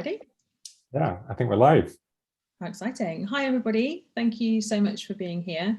ready? Yeah, I think we're live. How exciting. Hi, everybody. Thank you so much for being here.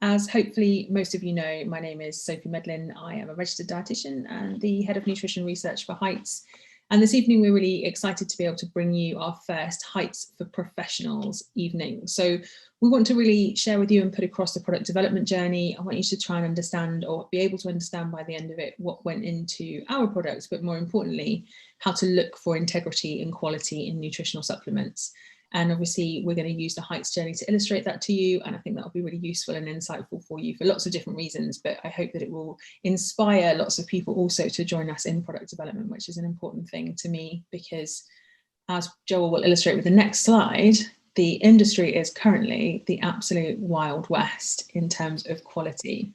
As hopefully most of you know, my name is Sophie Medlin. I am a registered dietitian and the Head of Nutritional Research for Heights. And this evening, we're really excited to be able to bring you our first Heights for Professionals evening. So we want to really share with you and put across the product development journey. I want you to try and understand, or be able to understand by the end of it, what went into our products, but more importantly, how to look for integrity and quality in nutritional supplements. And obviously, we're going to use the Heights journey to illustrate that to you. And I think that will be really useful and insightful for you for lots of different reasons. But I hope that it will inspire lots of people also to join us in product development, which is an important thing to me, because as Joel will illustrate with the next slide, the industry is currently the absolute Wild West in terms of quality.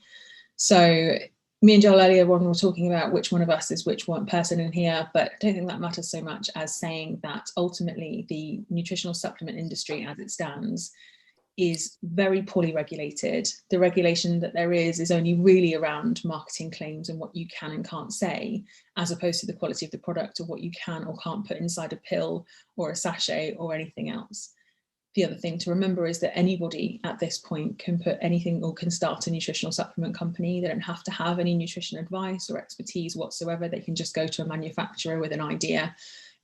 So me and Joel earlier on were talking about which one of us is which one person in here, but I don't think that matters so much as saying that ultimately the nutritional supplement industry as it stands is very poorly regulated. The regulation that there is only really around marketing claims and what you can and can't say, as opposed to the quality of the product or what you can or can't put inside a pill or a sachet or anything else. The other thing to remember is that anybody at this point can put anything or can start a nutritional supplement company. They don't have to have any nutrition advice or expertise whatsoever. They can just go to a manufacturer with an idea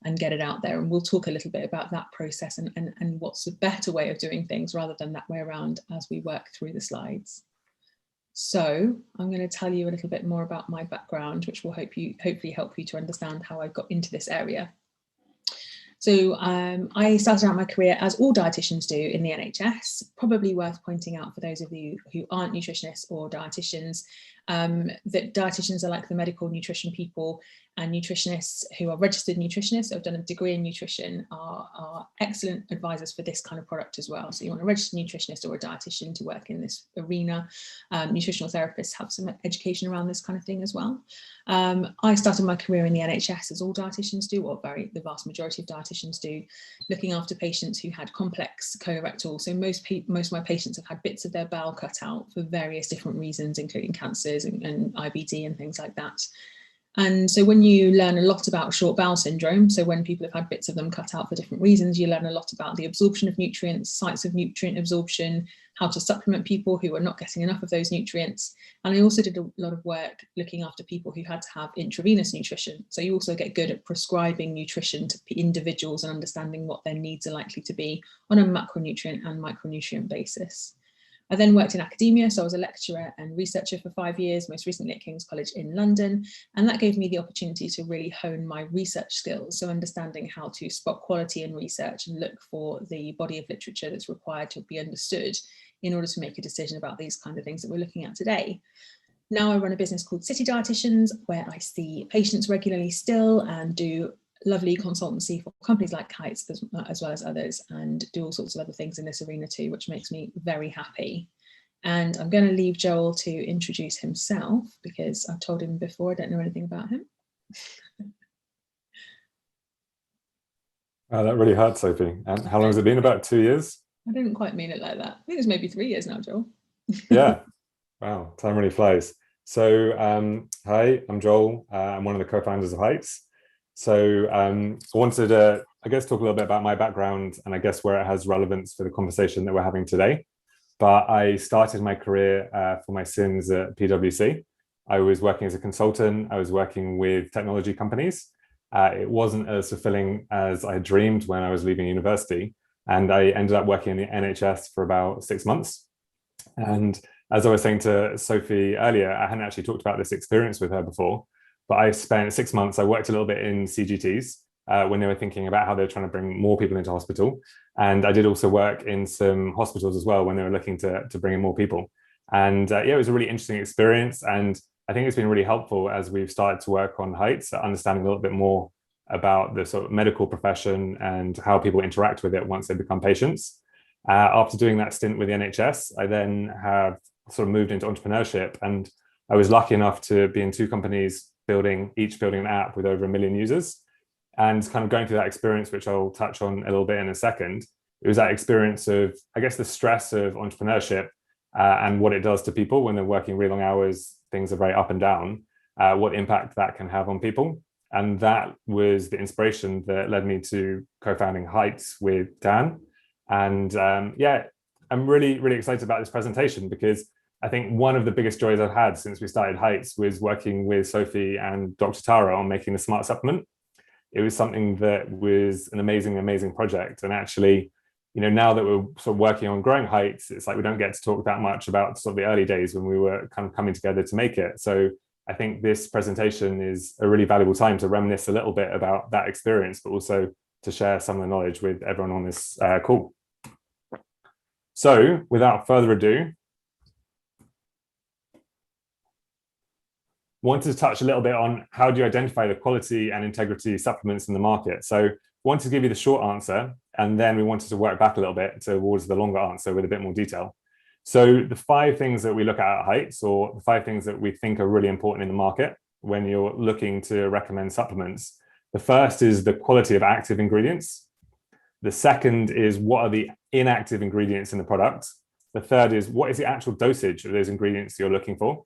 and get it out there. And we'll talk a little bit about that process and what's a better way of doing things rather than that way around as we work through the slides. So I'm going to tell you a little bit more about my background, which will hopefully help you to understand how I got into this area. So I started out my career, as all dietitians do, in the NHS. Probably worth pointing out for those of you who aren't nutritionists or dietitians, that dietitians are like the medical nutrition people, and nutritionists who are registered nutritionists or have done a degree in nutrition are excellent advisors for this kind of product as well. So you want a registered nutritionist or a dietitian to work in this arena. Nutritional therapists have some education around this kind of thing as well. I started my career in the NHS, as all dietitians do, or the vast majority of dietitians do, looking after patients who had complex colorectal. So most of my patients have had bits of their bowel cut out for various different reasons, including cancers and IBD and things like that. And so when you learn a lot about short bowel syndrome, so when people have had bits of them cut out for different reasons, you learn a lot about the absorption of nutrients, sites of nutrient absorption, how to supplement people who are not getting enough of those nutrients. And I also did a lot of work looking after people who had to have intravenous nutrition. So you also get good at prescribing nutrition to individuals and understanding what their needs are likely to be on a macronutrient and micronutrient basis. I then worked in academia, so I was a lecturer and researcher for 5 years, most recently at King's College in London, and that gave me the opportunity to really hone my research skills, so understanding how to spot quality in research and look for the body of literature that's required to be understood in order to make a decision about these kind of things that we're looking at today. Now I run a business called City Dietitians, where I see patients regularly still and do lovely consultancy for companies like Heights as well as others, and do all sorts of other things in this arena too, which makes me very happy. And I'm going to leave Joel to introduce himself, because I've told him before I don't know anything about him. That really hurt, Sophie. And how long has it been? About 2 years? I didn't quite mean it like that. I think it's maybe 3 years now, Joel. Yeah. Wow, time really flies. So hi, I'm Joel. I'm one of the co-founders of Heights. So I wanted to, I guess, talk a little bit about my background and I guess where it has relevance for the conversation that we're having today. But I started my career for my sins at PwC. I was working as a consultant. I was working with technology companies. It wasn't as fulfilling as I dreamed when I was leaving university. And I ended up working in the NHS for about 6 months. And as I was saying to Sophie earlier, I hadn't actually talked about this experience with her before. But I spent 6 months, I worked a little bit in CGTs when they were thinking about how they were trying to bring more people into hospital. And I did also work in some hospitals as well when they were looking to bring in more people. And yeah, it was a really interesting experience. And I think it's been really helpful as we've started to work on Heights, understanding a little bit more about the sort of medical profession and how people interact with it once they become patients. After doing that stint with the NHS, I then have sort of moved into entrepreneurship. And I was lucky enough to be in 2 companies each building an app with over 1 million users, and kind of going through that experience, which I'll touch on a little bit in a second. It was that experience of, I guess, the stress of entrepreneurship and what it does to people when they're working really long hours, things are very up and down, what impact that can have on people. And that was the inspiration that led me to co-founding Heights with Dan. And yeah, I'm really, really excited about this presentation because I think one of the biggest joys I've had since we started Heights was working with Sophie and Dr. Tara on making the smart supplement. It was something that was an amazing, amazing project. And actually, you know, now that we're sort of working on growing Heights, it's like we don't get to talk that much about sort of the early days when we were kind of coming together to make it. So I think this presentation is a really valuable time to reminisce a little bit about that experience, but also to share some of the knowledge with everyone on this call. So without further ado, wanted to touch a little bit on how do you identify the quality and integrity supplements in the market. So wanted to give you the short answer, and then we wanted to work back a little bit towards the longer answer with a bit more detail. So the 5 things that we look at Heights, or the 5 things that we think are really important in the market when you're looking to recommend supplements. The first is the quality of active ingredients. The second is what are the inactive ingredients in the product. The third is what is the actual dosage of those ingredients you're looking for.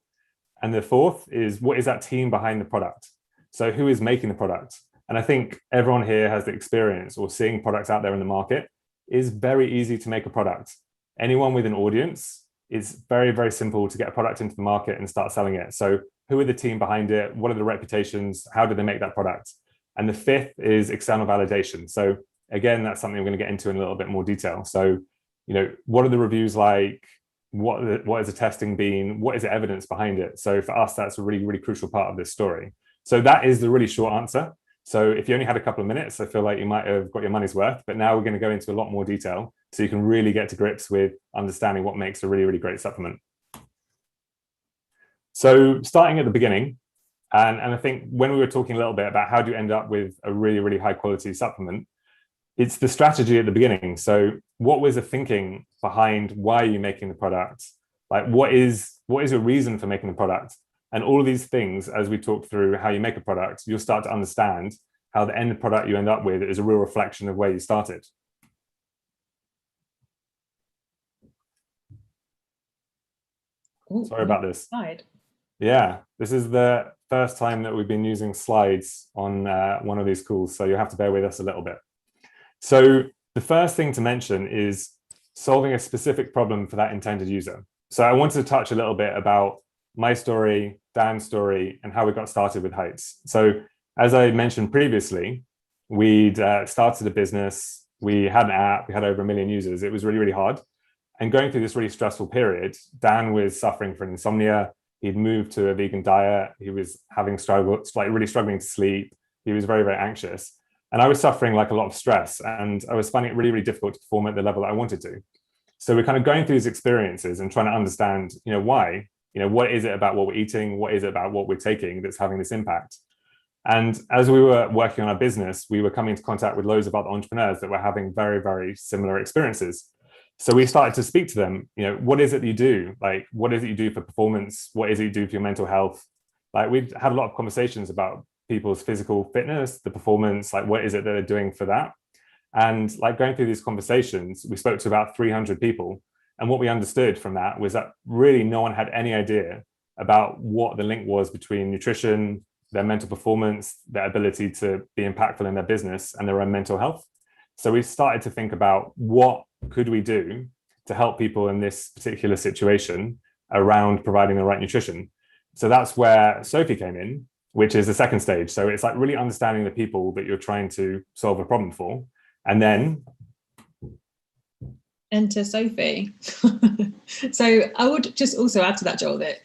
And the fourth is what is that team behind the product? So who is making the product? And I think everyone here has the experience or seeing products out there in the market. Is very easy to make a product. Anyone with an audience, it's very, very simple to get a product into the market and start selling it. So who are the team behind it? What are the reputations? How do they make that product? And the fifth is external validation. So again, that's something we're going to get into in a little bit more detail. So, you know, what are the reviews like? What is the testing been? What is the evidence behind it? So for us, that's a really, really crucial part of this story. So that is the really short answer. So if you only had a couple of minutes, I feel like you might have got your money's worth, but now we're going to go into a lot more detail so you can really get to grips with understanding what makes a really, really great supplement. So starting at the beginning, and I think when we were talking a little bit about how do you end up with a really, really high quality supplement, it's the strategy at the beginning. So what was the thinking behind why are you making the product? Like what is your reason for making the product? And all of these things, as we talk through how you make a product, you'll start to understand how the end product you end up with is a real reflection of where you started. Ooh, sorry about this. Slide. Yeah, this is the first time that we've been using slides on one of these calls, so you'll have to bear with us a little bit. So the first thing to mention is solving a specific problem for that intended user. So I wanted to touch a little bit about my story, Dan's story, and how we got started with Heights. So as I mentioned previously, we'd started a business, we had an app, we had over 1 million users. It was really, really hard. And going through this really stressful period, Dan was suffering from insomnia. He'd moved to a vegan diet. He was having really struggling to sleep. He was very, very anxious. And I was suffering like a lot of stress, and I was finding it really, really difficult to perform at the level that I wanted to. So we're kind of going through these experiences and trying to understand, why, what is it about what we're eating? What is it about what we're taking that's having this impact? And as we were working on our business, we were coming into contact with loads of other entrepreneurs that were having very, very similar experiences. So we started to speak to them, what is it that you do? Like, what is it you do for performance? What is it you do for your mental health? Like, we've had a lot of conversations about people's physical fitness, the performance, like what is it that they're doing for that? And like going through these conversations, we spoke to about 300 people. And what we understood from that was that really no one had any idea about what the link was between nutrition, their mental performance, their ability to be impactful in their business, and their own mental health. So we started to think about what could we do to help people in this particular situation around providing the right nutrition. So that's where Sophie came in, which is the second stage. So it's like really understanding the people that you're trying to solve a problem for. And then enter Sophie. So I would just also add to that, Joel, that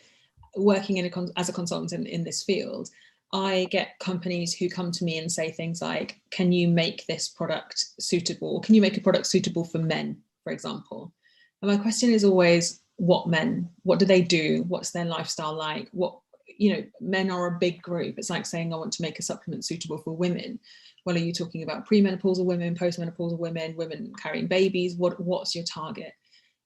working as a consultant in this field, I get companies who come to me and say things like, can you make this product suitable? Can you make a product suitable for men, for example? And my question is always, what men? What do they do? What's their lifestyle like? Men are a big group. It's like saying I want to make a supplement suitable for women. Well, are you talking about premenopausal women, postmenopausal women, women carrying babies? What's your target?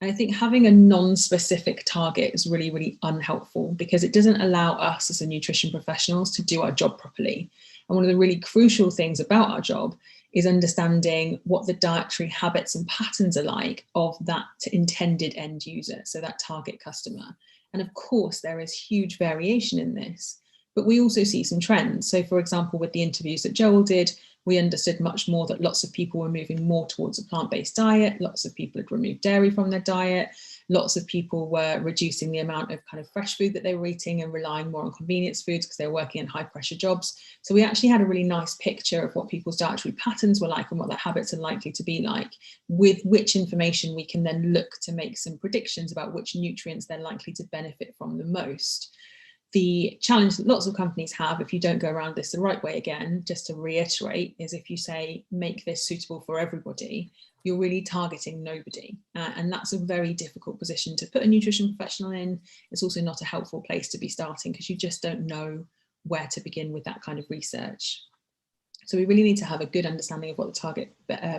And I think having a non-specific target is really, really unhelpful because it doesn't allow us as a nutrition professionals to do our job properly. And one of the really crucial things about our job is understanding what the dietary habits and patterns are like of that intended end user, so that target customer. And of course, there is huge variation in this, But we also see some trends. So for example, with the interviews that Joel did, we understood much more that lots of people were moving more towards a plant-based diet. Lots of people had removed dairy from their diet. Lots of people were reducing the amount of kind of fresh food that they were eating and relying more on convenience foods because they were working in high pressure jobs. So we actually had a really nice picture of what people's dietary patterns were like and what their habits are likely to be like, with which information we can then look to make some predictions about which nutrients they're likely to benefit from the most. The challenge that lots of companies have, if you don't go around this the right way, again, just to reiterate, is if you say, make this suitable for everybody, you're really targeting nobody. And that's a very difficult position to put a nutrition professional in. It's also not a helpful place to be starting because you just don't know where to begin with that kind of research. So we really need to have a good understanding of what the target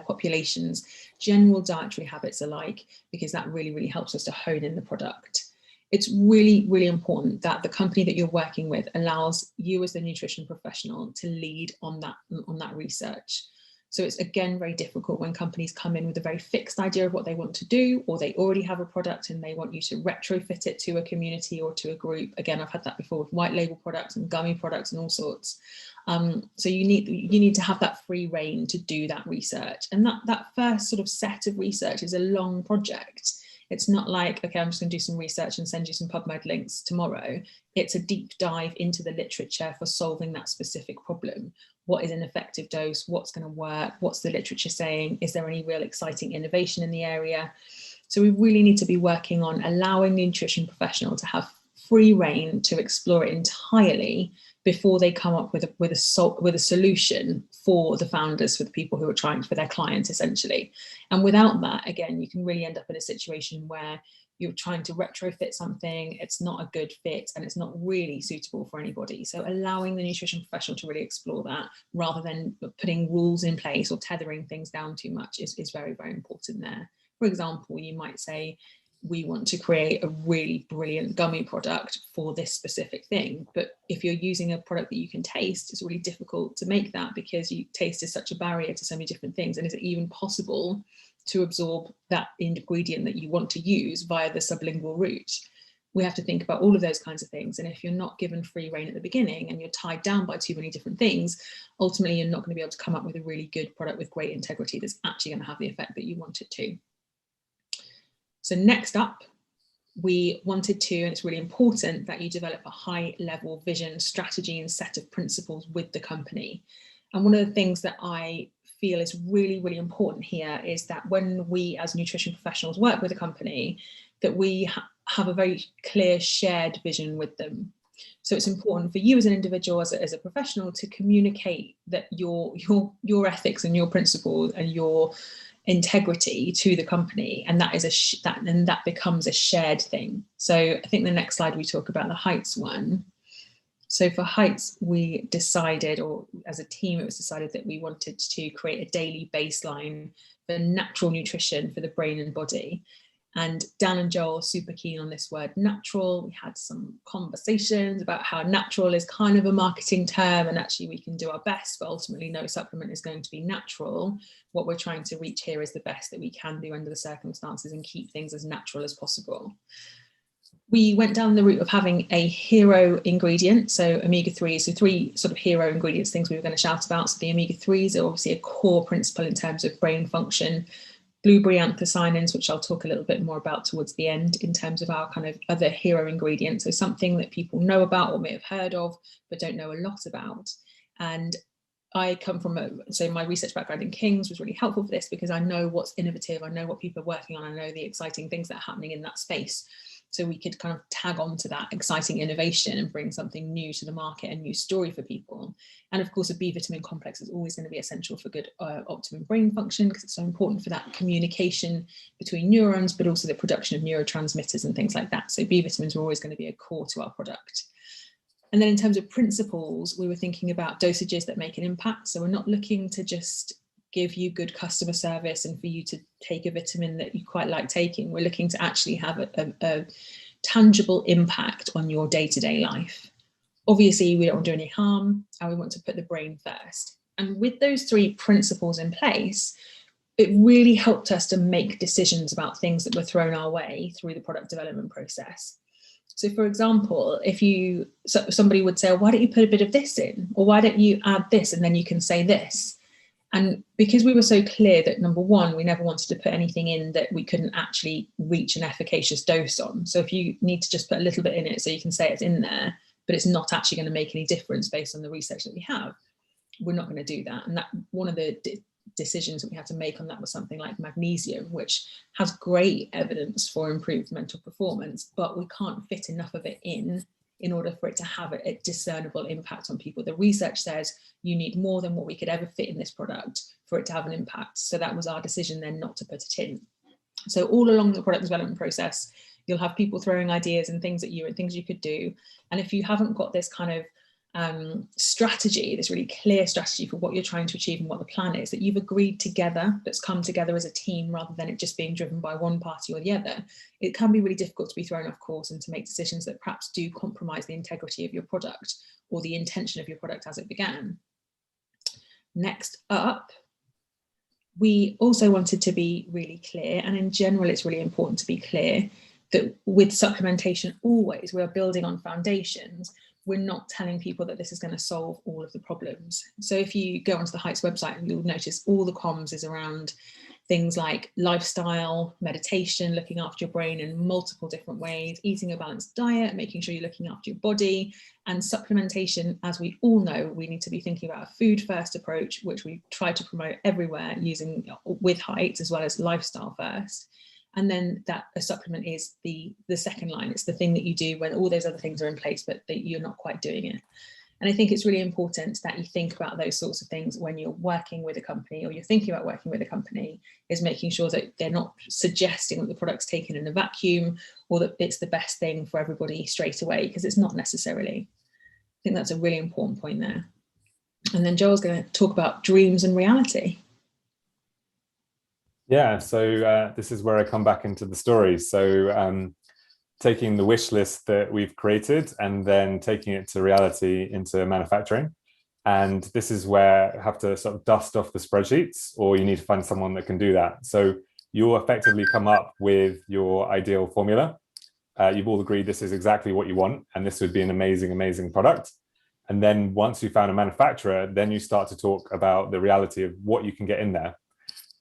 population's general dietary habits are like, because that really, really helps us to hone in the product. It's really, really important that the company that you're working with allows you as the nutrition professional to lead on that research. So it's, again, very difficult when companies come in with a very fixed idea of what they want to do, or they already have a product and they want you to retrofit it to a community or to a group. Again, I've had that before with white label products and gummy products and all sorts. So you need to have that free reign to do that research. And that first sort of set of research is a long project. It's not like, okay, I'm just going to do some research and send you some PubMed links tomorrow. It's a deep dive into the literature for solving that specific problem. What is an effective dose? What's going to work? What's the literature saying? Is there any real exciting innovation in the area? So we really need to be working on allowing the nutrition professional to have free reign to explore it entirely before they come up with a solution for the founders, for the people who are trying, for their clients, essentially. And without that, again, you can really end up in a situation where you're trying to retrofit something, it's not a good fit, and it's not really suitable for anybody. So allowing the nutrition professional to really explore that, rather than putting rules in place or tethering things down too much, is very, very important there. For example, you might say, we want to create a really brilliant gummy product for this specific thing. But if you're using a product that you can taste, it's really difficult to make that, because taste is such a barrier to so many different things. And is it even possible to absorb that ingredient that you want to use via the sublingual route? We have to think about all of those kinds of things. And if you're not given free reign at the beginning and you're tied down by too many different things, ultimately you're not going to be able to come up with a really good product with great integrity that's actually going to have the effect that you want it to. So next up, we wanted to, and it's really important that you develop a high level vision, strategy, and set of principles with the company. And one of the things that I feel is really, really important here is that when we as nutrition professionals work with a company, that we have a very clear shared vision with them. So it's important for you as an individual, as a professional, to communicate that your ethics and your principles and your integrity to the company, and that becomes a shared thing. So I think the next slide we talk about the heights one. So for heights, we decided, or as a team it was decided, that we wanted to create a daily baseline for natural nutrition for the brain and body. And Dan and Joel are super keen on this word natural. We had some conversations about how natural is kind of a marketing term, and actually we can do our best, but ultimately no supplement is going to be natural. What we're trying to reach here is the best that we can do under the circumstances and keep things as natural as possible. We went down the route of having a hero ingredient, so omega-3s, so 3 sort of hero ingredients, things we were going to shout about. So the omega-3s are obviously a core principle in terms of brain function. Blueberry anthocyanins, which I'll talk a little bit more about towards the end, in terms of our kind of other hero ingredients. So something that people know about or may have heard of, but don't know a lot about. And I come from so my research background in King's was really helpful for this, because I know what's innovative, I know what people are working on, I know the exciting things that are happening in that space. So we could kind of tag on to that exciting innovation and bring something new to the market, a new story for people. And of course, a B vitamin complex is always going to be essential for good optimum brain function, because it's so important for that communication between neurons, but also the production of neurotransmitters and things like that. So B vitamins are always going to be a core to our product. And then in terms of principles, we were thinking about dosages that make an impact. So we're not looking to just give you good customer service and for you to take a vitamin that you quite like taking. We're looking to actually have a tangible impact on your day-to-day life. Obviously, we don't want to do any harm, and we want to put the brain first. And with those 3 principles in place, it really helped us to make decisions about things that were thrown our way through the product development process. So for example, if somebody would say, why don't you put a bit of this in? Or why don't you add this and then you can say this? And because we were so clear that, number one, we never wanted to put anything in that we couldn't actually reach an efficacious dose on. So if you need to just put a little bit in it so you can say it's in there, but it's not actually going to make any difference based on the research that we have, we're not going to do that. And that one of the decisions that we had to make on that was something like magnesium, which has great evidence for improved mental performance, but we can't fit enough of it in order for it to have a discernible impact on people. The research says you need more than what we could ever fit in this product for it to have an impact. So that was our decision then not to put it in. So all along the product development process, you'll have people throwing ideas and things at you and things you could do. And if you haven't got this kind of strategy, this really clear strategy for what you're trying to achieve and what the plan is, that you've agreed together, that's come together as a team rather than it just being driven by one party or the other, it can be really difficult to be thrown off course and to make decisions that perhaps do compromise the integrity of your product or the intention of your product as it began. Next up, we also wanted to be really clear, and in general it's really important to be clear that with supplementation always we are building on foundations. We're not telling people that this is going to solve all of the problems. So if you go onto the Heights website, you'll notice all the comms is around things like lifestyle, meditation, looking after your brain in multiple different ways, eating a balanced diet, making sure you're looking after your body, and supplementation. As we all know, we need to be thinking about a food first approach, which we try to promote everywhere using with Heights, as well as lifestyle first. And then that a supplement is the second line. It's the thing that you do when all those other things are in place, but that you're not quite doing it. And I think it's really important that you think about those sorts of things when you're working with a company or you're thinking about working with a company, is making sure that they're not suggesting that the product's taken in a vacuum or that it's the best thing for everybody straight away, because it's not necessarily. I think that's a really important point there. And then Joel's going to talk about dreams and reality. Yeah, so this is where I come back into the story. So taking the wish list that we've created and then taking it to reality into manufacturing. And this is where I have to sort of dust off the spreadsheets, or you need to find someone that can do that. So you'll effectively come up with your ideal formula. You've all agreed this is exactly what you want, and this would be an amazing, amazing product. And then once you found a manufacturer, then you start to talk about the reality of what you can get in there.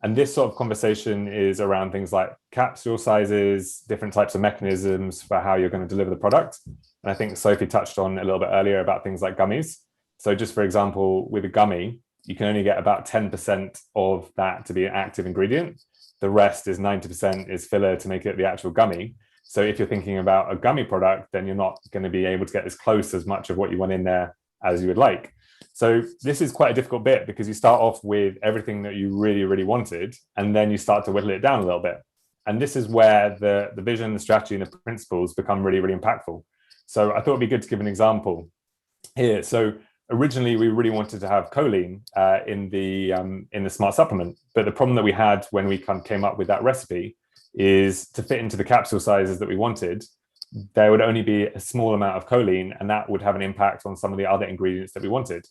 And this sort of conversation is around things like capsule sizes, different types of mechanisms for how you're going to deliver the product. And I think Sophie touched on a little bit earlier about things like gummies. So just for example, with a gummy, you can only get about 10% of that to be an active ingredient. The rest is 90% is filler to make it the actual gummy. So if you're thinking about a gummy product, then you're not going to be able to get as close as much of what you want in there as you would like. So this is quite a difficult bit, because you start off with everything that you really, really wanted, and then you start to whittle it down a little bit. And this is where the vision, the strategy, and the principles become really, really impactful. So I thought it'd be good to give an example here. So originally, we really wanted to have choline in the smart supplement, but the problem that we had when we came up with that recipe is to fit into the capsule sizes that we wanted, there would only be a small amount of choline, and that would have an impact on some of the other ingredients that we wanted.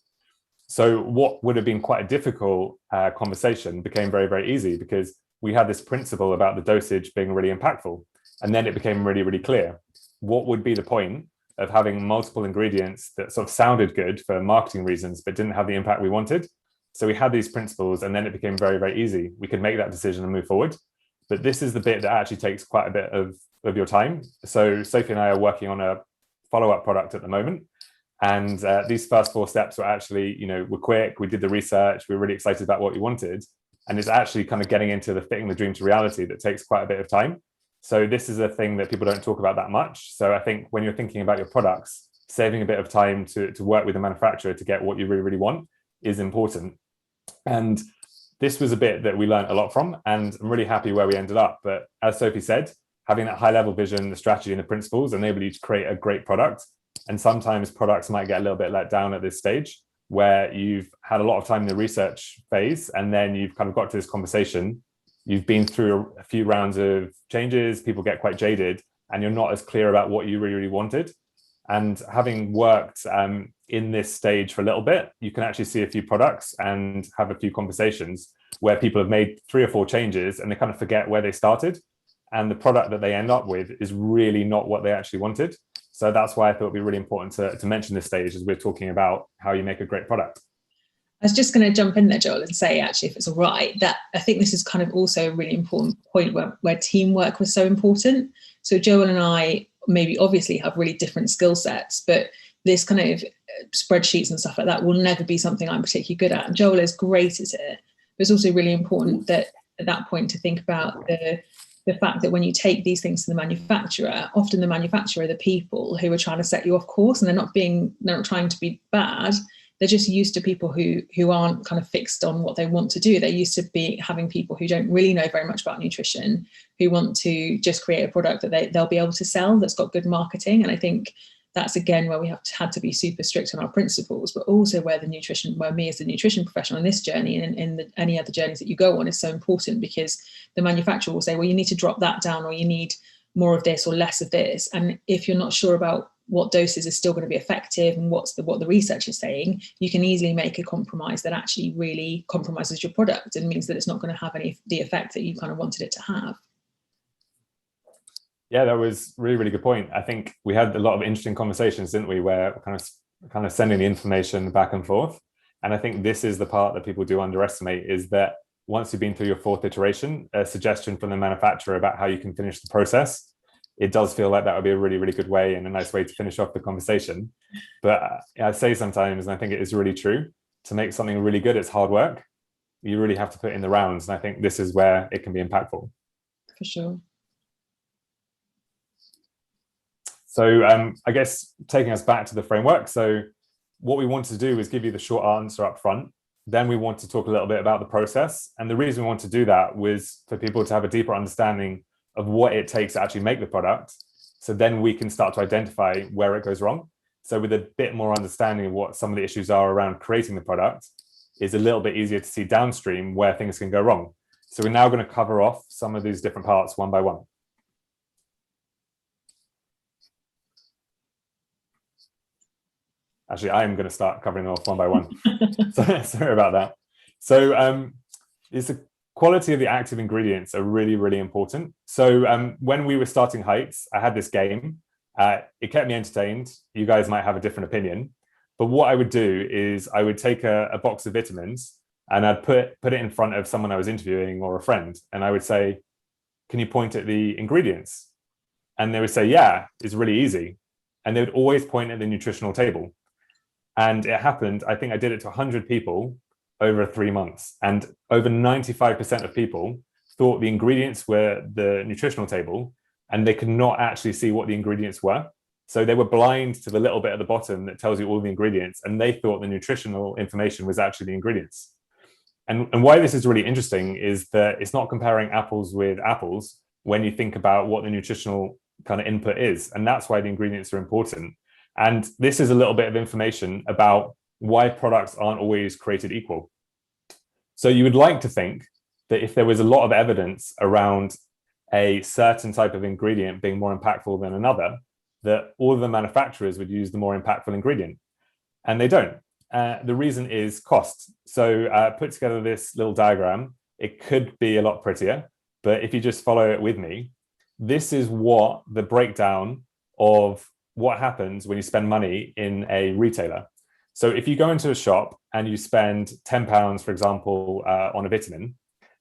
So what would have been quite a difficult conversation became very, very easy, because we had this principle about the dosage being really impactful. And then it became really, really clear. What would be the point of having multiple ingredients that sort of sounded good for marketing reasons, but didn't have the impact we wanted? So we had these principles, and then it became very, very easy. We could make that decision and move forward. But this is the bit that actually takes quite a bit of your time. So Sophie and I are working on a follow-up product at the moment. And these first 4 steps were actually, were quick. We did the research. We were really excited about what we wanted. And it's actually kind of getting into the fitting the dream to reality that takes quite a bit of time. So this is a thing that people don't talk about that much. So I think when you're thinking about your products, saving a bit of time to work with the manufacturer to get what you really, really want is important. And this was a bit that we learned a lot from, and I'm really happy where we ended up. But as Sophie said, having that high level vision, the strategy and the principles enable you to create a great product. And sometimes products might get a little bit let down at this stage, where you've had a lot of time in the research phase, and then you've kind of got to this conversation. You've been through a few rounds of changes, people get quite jaded, and you're not as clear about what you really, really wanted. And having worked in this stage for a little bit, you can actually see a few products and have a few conversations where people have made 3 or 4 changes and they kind of forget where they started. And the product that they end up with is really not what they actually wanted. So that's why I thought it'd be really important to mention this stage as we're talking about how you make a great product. I was just going to jump in there, Joel, and say, actually, if it's all right, that I think this is kind of also a really important point where teamwork was so important. So Joel and I maybe obviously have really different skill sets, but this kind of spreadsheets and stuff like that will never be something I'm particularly good at. And Joel is great at it. But it's also really important that at that point to think about the fact that when you take these things to the manufacturer, often the manufacturer are the people who are trying to set you off course, and they're not trying to be bad. They're just used to people who aren't kind of fixed on what they want to do. They're used to having people who don't really know very much about nutrition, who want to just create a product that they'll be able to sell that's got good marketing. And I think that's again where we had to be super strict on our principles, but also where me as the nutrition professional in this journey and in any other journeys that you go on is so important, because the manufacturer will say, well, you need to drop that down, or you need more of this or less of this. And if you're not sure about what doses are still going to be effective and what the research is saying, you can easily make a compromise that actually really compromises your product and means that it's not going to have the effect that you kind of wanted it to have. Yeah, that was really, really good point. I think we had a lot of interesting conversations, didn't we, where we're kind of sending the information back and forth. And I think this is the part that people do underestimate, is that once you've been through your 4th iteration, a suggestion from the manufacturer about how you can finish the process, it does feel like that would be a really, really good way and a nice way to finish off the conversation. But I say sometimes, and I think it is really true, to make something really good, it's hard work. You really have to put in the rounds. And I think this is where it can be impactful. For sure. So I guess taking us back to the framework. So what we wanted to do is give you the short answer up front. Then we want to talk a little bit about the process. And the reason we want to do that was for people to have a deeper understanding of what it takes to actually make the product. So then we can start to identify where it goes wrong. So with a bit more understanding of what some of the issues are around creating the product, is a little bit easier to see downstream where things can go wrong. So we're now going to cover off some of these different parts one by one. Actually, I am going to start covering off one by one. Sorry about that. So it's the quality of the active ingredients are really, really important. So when we were starting Heights, I had this game. It kept me entertained. You guys might have a different opinion. But what I would do is I would take a box of vitamins and I'd put it in front of someone I was interviewing or a friend. And I would say, can you point at the ingredients? And they would say, yeah, it's really easy. And they would always point at the nutritional table. And it happened, I think I did it to 100 people over 3 months. And over 95% of people thought the ingredients were the nutritional table, and they could not actually see what the ingredients were. So they were blind to the little bit at the bottom that tells you all the ingredients, and they thought the nutritional information was actually the ingredients. And why this is really interesting is that it's not comparing apples with apples when you think about what the nutritional kind of input is. And that's why the ingredients are important. And this is a little bit of information about why products aren't always created equal. So you would like to think that if there was a lot of evidence around a certain type of ingredient being more impactful than another, that all of the manufacturers would use the more impactful ingredient. And they don't. The reason is cost. So put together this little diagram. It could be a lot prettier, but if you just follow it with me, this is what the breakdown of what happens when you spend money in a retailer. So if you go into a shop and you spend £10, for example, on a vitamin,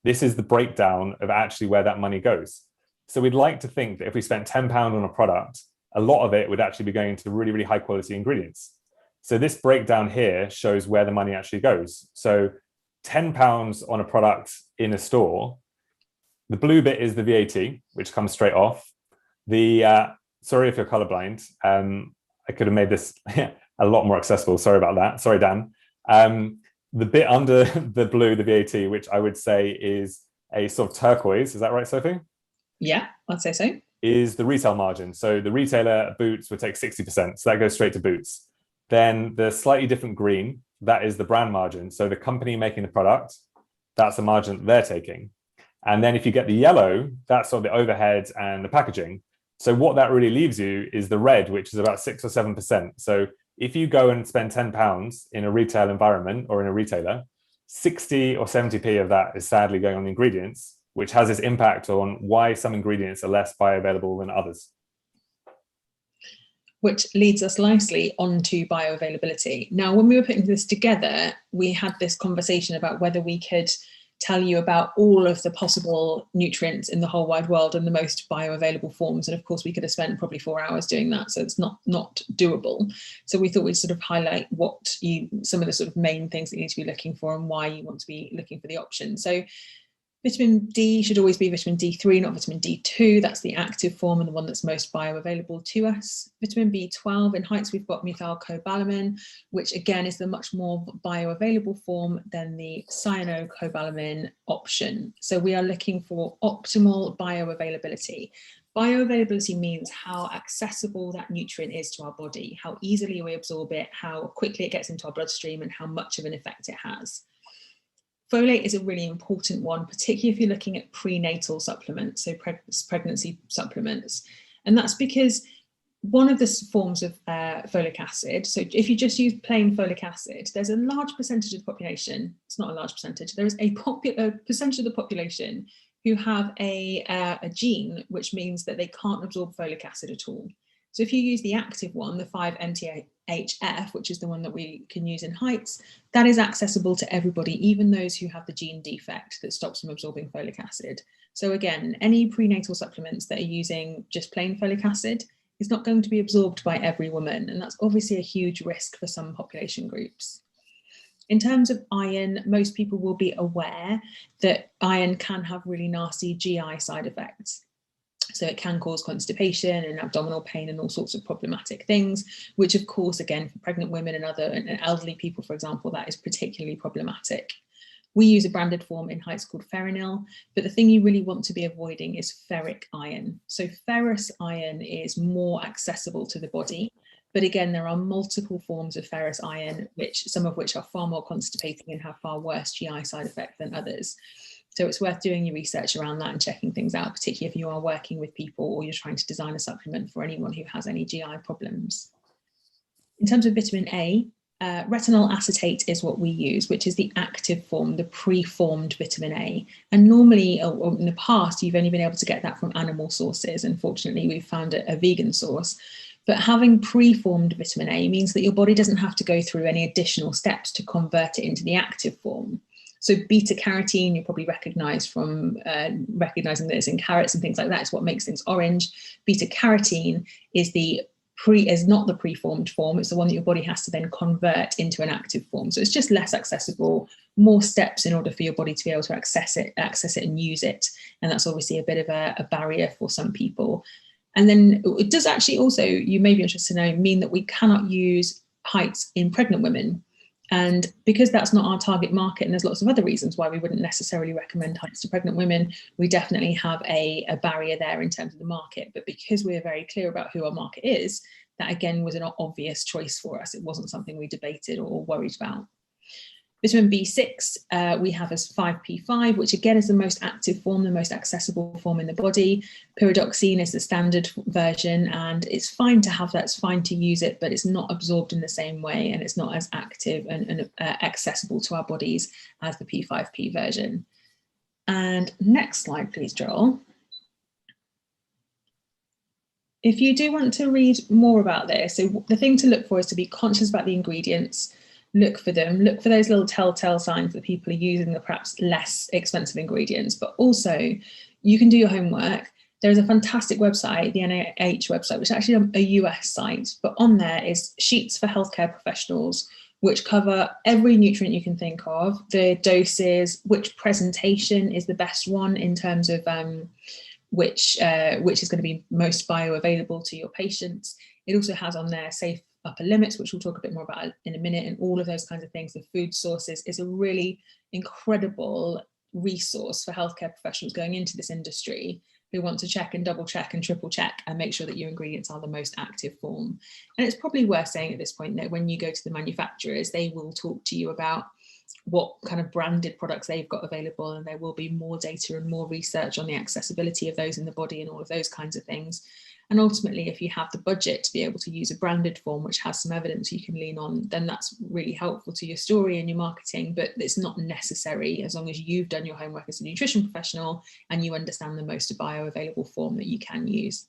this is the breakdown of actually where that money goes. So we'd like to think that if we spent £10 on a product, a lot of it would actually be going to really, really high quality ingredients. So this breakdown here shows where the money actually goes. So £10 on a product in a store, the blue bit is the VAT, which comes straight off. Sorry if you're colorblind. I could have made this a lot more accessible. Sorry about that. Sorry, Dan. The bit under the blue, the VAT, which I would say is a sort of turquoise. Is that right, Sophie? Yeah, I'd say so. Is the retail margin. So the retailer, Boots, would take 60%. So that goes straight to Boots. Then the slightly different green, that is the brand margin. So the company making the product, that's the margin that they're taking. And then if you get the yellow, that's sort of the overhead and the packaging. So what that really leaves you is the red, which is about 6 or 7%. So if you go and spend £10 in a retail environment or in a retailer, 60 or 70p of that is sadly going on the ingredients, which has this impact on why some ingredients are less bioavailable than others. which leads us nicely onto bioavailability. Now, when we were putting this together, we had this conversation about whether we could tell you about all of the possible nutrients in the whole wide world and the most bioavailable forms. And of course, we could have spent probably 4 hours doing that, so it's not doable. So we thought we'd sort of highlight some of the sort of main things that you need to be looking for and why you want to be looking for the option. So vitamin D should always be vitamin D3, not vitamin D2. That's the active form and the one that's most bioavailable to us. Vitamin B12, in heights we've got methylcobalamin, which again is the much more bioavailable form than the cyanocobalamin option. So we are looking for optimal bioavailability. Bioavailability means how accessible that nutrient is to our body, how easily we absorb it, how quickly it gets into our bloodstream, and how much of an effect it has. Folate is a really important one, particularly if you're looking at prenatal supplements, so pregnancy supplements. And that's because one of the forms of folic acid, so if you just use plain folic acid, there's a large percentage of the population, it's not a large percentage, there is a percentage of the population who have a gene which means that they can't absorb folic acid at all. So if you use the active one, the 5-MTHF, which is the one that we can use in heights, that is accessible to everybody, even those who have the gene defect that stops them absorbing folic acid. So again, any prenatal supplements that are using just plain folic acid is not going to be absorbed by every woman, and that's obviously a huge risk for some population groups. In terms of iron, most people will be aware that iron can have really nasty GI side effects. So it can cause constipation and abdominal pain and all sorts of problematic things, which of course, again, for pregnant women and elderly people, for example, that is particularly problematic. We use a branded form in heights called Ferrinyl, but the thing you really want to be avoiding is ferric iron. So ferrous iron is more accessible to the body, but again, there are multiple forms of ferrous iron, some of which are far more constipating and have far worse GI side effects than others. So it's worth doing your research around that and checking things out, particularly if you are working with people or you're trying to design a supplement for anyone who has any GI problems. In terms of vitamin A, retinol acetate is what we use, which is the active form, the preformed vitamin A. And normally, or in the past, you've only been able to get that from animal sources. Unfortunately, we've found a vegan source. But having preformed vitamin A means that your body doesn't have to go through any additional steps to convert it into the active form. So beta carotene, you'll probably recognize from recognizing that it's in carrots and things like that. It's what makes things orange. Beta carotene is not the preformed form. It's the one that your body has to then convert into an active form. So it's just less accessible, more steps in order for your body to be able to access it and use it. And that's obviously a bit of a barrier for some people. And then it does actually also, you may be interested to know, mean that we cannot use heights in pregnant women. And because that's not our target market, and there's lots of other reasons why we wouldn't necessarily recommend heights to pregnant women, we definitely have a barrier there in terms of the market. But because we're very clear about who our market is, that again was an obvious choice for us. It wasn't something we debated or worried about. Vitamin B6 we have as 5P5, which again is the most active form, the most accessible form in the body. Pyridoxine is the standard version, and it's fine to have that, it's fine to use it, but it's not absorbed in the same way, and it's not as active and accessible to our bodies as the P5P version. And next slide, please, Joel. If you do want to read more about this, so the thing to look for is to be conscious about the ingredients. Look for them, look for those little telltale signs that people are using the perhaps less expensive ingredients, but also you can do your homework. There is a fantastic website, the NIH website, which is actually a US site, but on there is sheets for healthcare professionals, which cover every nutrient you can think of, the doses, which presentation is the best one in terms of which is going to be most bioavailable to your patients. It also has on there safe upper limits, which we'll talk a bit more about in a minute, and all of those kinds of things. The food sources is a really incredible resource for healthcare professionals going into this industry who want to check and double check and triple check and make sure that your ingredients are the most active form. And it's probably worth saying at this point that when you go to the manufacturers, they will talk to you about what kind of branded products they've got available, and there will be more data and more research on the accessibility of those in the body and all of those kinds of things. And ultimately, if you have the budget to be able to use a branded form, which has some evidence you can lean on, then that's really helpful to your story and your marketing, but it's not necessary as long as you've done your homework as a nutrition professional and you understand the most bioavailable form that you can use.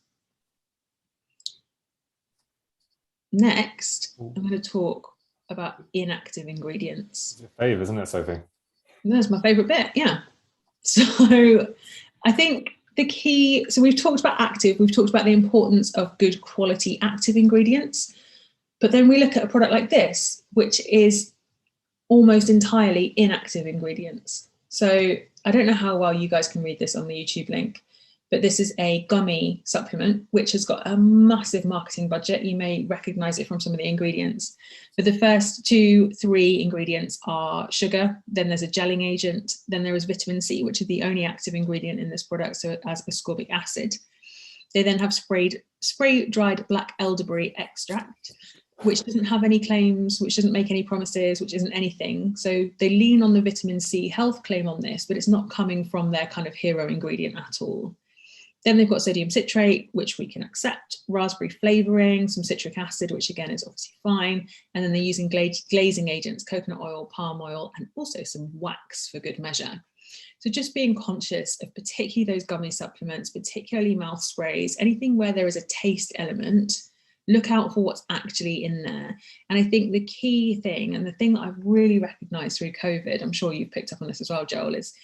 Next, I'm going to talk about inactive ingredients. It's your favourite, isn't it, Sophie? That's my favourite bit, yeah. So I think the key, so we've talked about active, we've talked about the importance of good quality active ingredients, but then we look at a product like this, which is almost entirely inactive ingredients. So I don't know how well you guys can read this on the YouTube link, but this is a gummy supplement, which has got a massive marketing budget. You may recognize it from some of the ingredients. But the first 2-3 ingredients are sugar, then there's a gelling agent, then there is vitamin C, which is the only active ingredient in this product, so it has ascorbic acid. They then have spray-dried black elderberry extract, which doesn't have any claims, which doesn't make any promises, which isn't anything. So they lean on the vitamin C health claim on this, but it's not coming from their kind of hero ingredient at all. Then they've got sodium citrate, which we can accept, raspberry flavouring, some citric acid, which again is obviously fine. And then they're using glazing agents, coconut oil, palm oil, and also some wax for good measure. So just being conscious of particularly those gummy supplements, particularly mouth sprays, anything where there is a taste element, look out for what's actually in there. And I think the key thing, and the thing that I've really recognised through COVID, I'm sure you've picked up on this as well, Joel, is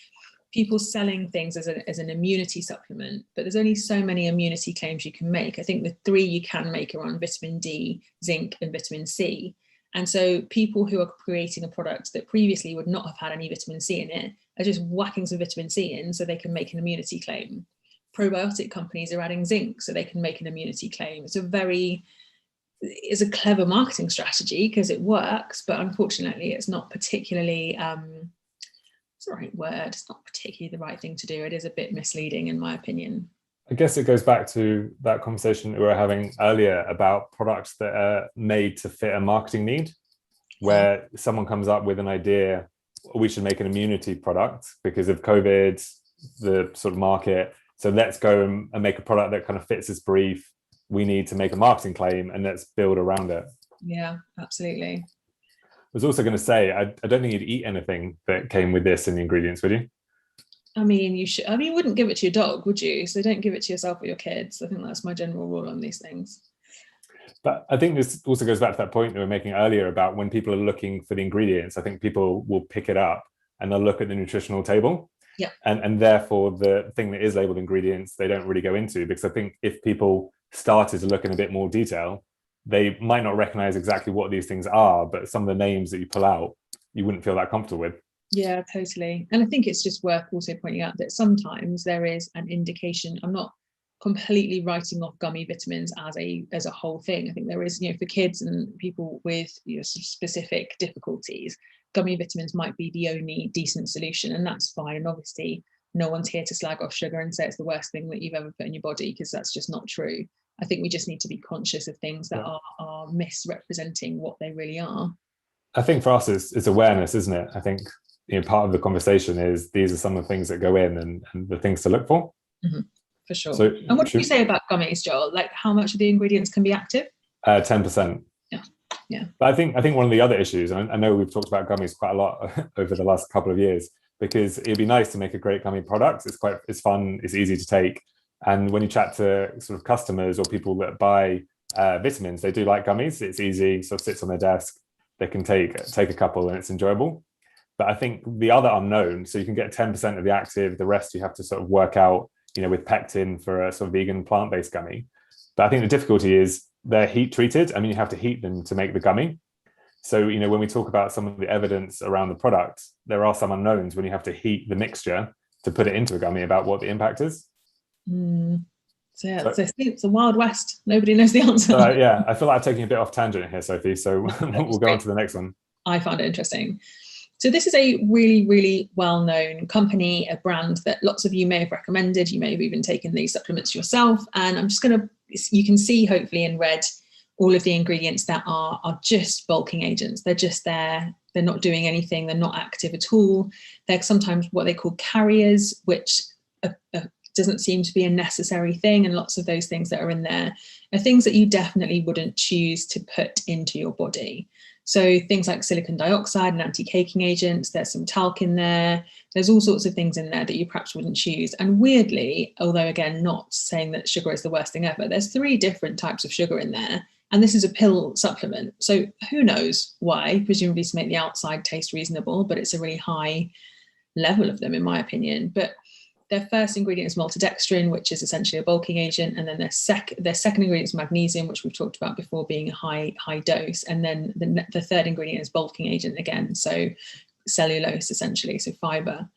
people selling things as an immunity supplement, but there's only so many immunity claims you can make. I think the 3 you can make are on vitamin D, zinc, and vitamin C. And so people who are creating a product that previously would not have had any vitamin C in it are just whacking some vitamin C in so they can make an immunity claim. Probiotic companies are adding zinc so they can make an immunity claim. It's a clever marketing strategy because it works, but unfortunately it's not particularly it's the right word. It's not particularly the right thing to do. It is a bit misleading, in my opinion. I guess it goes back to that conversation we were having earlier about products that are made to fit a marketing need, where someone comes up with an idea, we should make an immunity product because of COVID, the sort of market. So let's go and make a product that kind of fits this brief. We need to make a marketing claim and let's build around it. Yeah, absolutely. I was also going to say, I don't think you'd eat anything that came with this in the ingredients, would you? I mean, you should. I mean, you wouldn't give it to your dog, would you? So don't give it to yourself or your kids. I think that's my general rule on these things. But I think this also goes back to that point that we were making earlier about when people are looking for the ingredients. I think people will pick it up and they'll look at the nutritional table. Yeah. And therefore, the thing that is labeled ingredients, they don't really go into, because I think if people started to look in a bit more detail, they might not recognize exactly what these things are, but some of the names that you pull out, you wouldn't feel that comfortable with. Yeah, totally. And I think it's just worth also pointing out that sometimes there is an indication. I'm not completely writing off gummy vitamins as a whole thing. I think there is, for kids and people with specific difficulties, gummy vitamins might be the only decent solution, and that's fine. And obviously, no one's here to slag off sugar and say it's the worst thing that you've ever put in your body, because that's just not true. I think we just need to be conscious of things that are misrepresenting what they really are. I think for us, it's awareness, isn't it? I think part of the conversation is these are some of the things that go in and the things to look for. Mm-hmm. For sure. So, and what do you say about gummies, Joel? Like, how much of the ingredients can be active? 10%. Yeah. But I think one of the other issues, and I know we've talked about gummies quite a lot over the last couple of years, because it'd be nice to make a great gummy product. It's fun, it's easy to take. And when you chat to sort of customers or people that buy vitamins, they do like gummies. It's easy, sort of sits on their desk. They can take a couple and it's enjoyable. But I think the other unknown, so you can get 10% of the active, the rest you have to sort of work out, with pectin for a sort of vegan plant-based gummy. But I think the difficulty is they're heat treated. I mean, you have to heat them to make the gummy. So, when we talk about some of the evidence around the product, there are some unknowns when you have to heat the mixture to put it into a gummy about what the impact is. So it's a wild west. Nobody knows the answer. Yeah, I feel like I'm taking a bit off tangent here, Sophie. So we'll go on to the next one. I found it interesting. So this is a really, really well-known company, a brand that lots of you may have recommended. You may have even taken these supplements yourself. And I'm just you can see hopefully in red all of the ingredients that are just bulking agents. They're just there. They're not doing anything. They're not active at all. They're sometimes what they call carriers, which doesn't seem to be a necessary thing. And lots of those things that are in there are things that you definitely wouldn't choose to put into your body. So things like silicon dioxide and anti-caking agents, there's some talc in there. There's all sorts of things in there that you perhaps wouldn't choose. And weirdly, although again, not saying that sugar is the worst thing ever, there's 3 different types of sugar in there. And this is a pill supplement. So who knows why, presumably to make the outside taste reasonable, but it's a really high level of them, in my opinion. But their first ingredient is maltodextrin, which is essentially a bulking agent. And then their second ingredient is magnesium, which we've talked about before being a high dose. And then the third ingredient is bulking agent again. So cellulose, essentially, so fiber.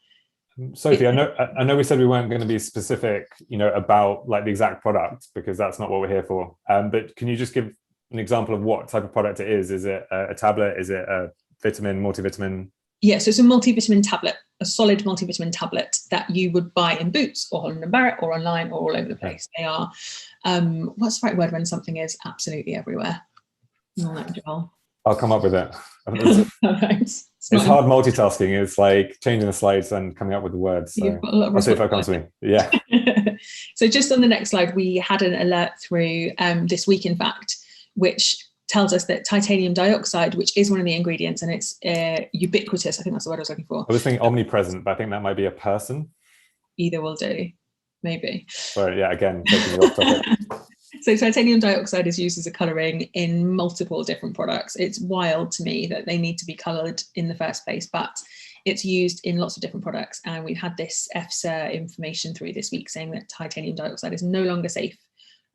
Sophie, I know we said we weren't going to be specific, about like the exact product, because that's not what we're here for. But can you just give an example of what type of product it is? Is it a tablet? Is it a vitamin, multivitamin? Yeah, so it's a multivitamin tablet, a solid multivitamin tablet that you would buy in Boots or Holland & Barrett or online or all over the place. They are, what's the right word when something is absolutely everywhere? I'll come up with it. It's hard multitasking. It's like changing the slides and coming up with the words. So I'll see if that comes to me. Yeah. So just on the next slide, we had an alert through this week, in fact, which tells us that titanium dioxide, which is one of the ingredients, and it's ubiquitous. I think that's the word I was looking for. I was thinking omnipresent, but I think that might be a person. Either will do, maybe. Sorry, yeah, again, taking you off topic. So titanium dioxide is used as a colouring in multiple different products. It's wild to me that they need to be coloured in the first place, but it's used in lots of different products. And we've had this EFSA information through this week saying that titanium dioxide is no longer safe